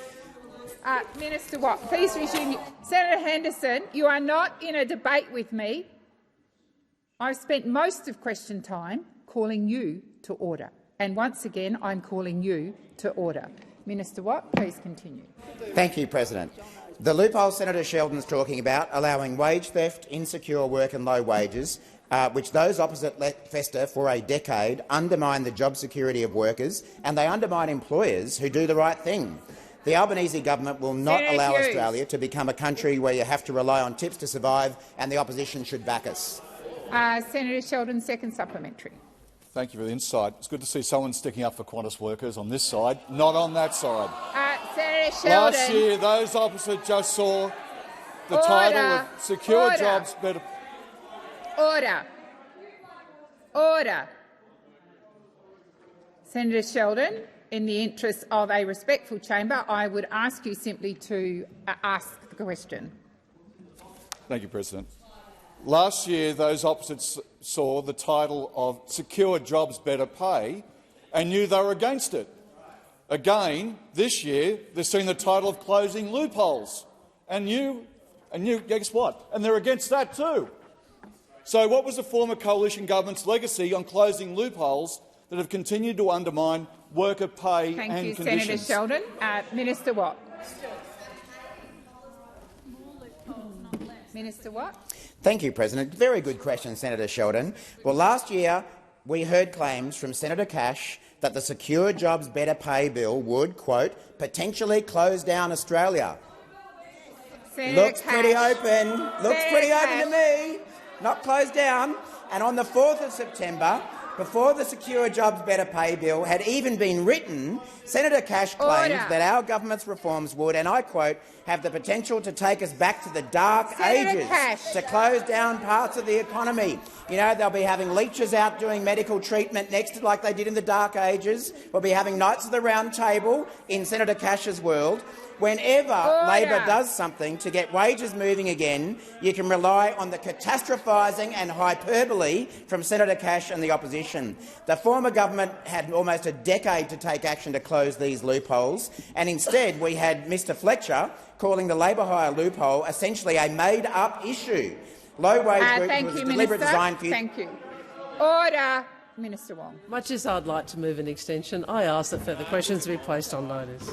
Minister Watt, please resume. Senator Henderson, you are not in a debate with me. I've spent most of question time calling you to order, and once again I'm calling you to order. Minister Watt, please continue. Thank you, President. The loophole Senator Sheldon is talking about, allowing wage theft, insecure work and low wages, which those opposite let fester for a decade, undermine the job security of workers, and they undermine employers who do the right thing. The Albanese government will not allow Australia to become a country where you have to rely on tips to survive, and the opposition should back us. Senator Sheldon, second supplementary. Thank you for the insight. It's good to see someone sticking up for Qantas workers on this side, not on that side. Senator Sheldon. Last year, those opposite just saw the title of Secure Jobs Better— Order. Order. Senator Sheldon, in the interest of a respectful chamber, I would ask you simply to ask the question. Thank you, President. Last year, those opposites saw the title of Secure Jobs Better Pay and knew they were against it. Again, this year, they're seeing the title of Closing Loopholes and guess what? And they're against that too. So what was the former coalition government's legacy on closing loopholes that have continued to undermine worker pay and conditions? Thank you, Senator Sheldon. Minister Watt. Minister Watt. Thank you, President. Very good question, Senator Sheldon. Well, last year we heard claims from Senator Cash that the Secure Jobs Better Pay bill would, quote, potentially close down Australia. Senator Looks Cash. pretty open. Looks Senator pretty Cash. open to me. Not closed down. And on the 4th of September, before the Secure Jobs Better Pay bill had even been written, Senator Cash claimed Order. that our government's reforms would, and I quote, have the potential to take us back to the dark Senator ages, Cash. to close down parts of the economy. You know, they'll be having leechers out doing medical treatment next, like they did in the dark ages. We'll be having Knights of the Round Table in Senator Cash's world. Whenever Labor does something to get wages moving again, you can rely on the catastrophising and hyperbole from Senator Cash and the opposition. The former government had almost a decade to take action to close these loopholes, and instead we had Mr Fletcher calling the labour hire loophole essentially a made-up issue. Low-wage group thank was you, a deliberate Minister. design for you. Thank you. Order. Minister Wong. Much as I'd like to move an extension, I ask that further questions be placed on notice.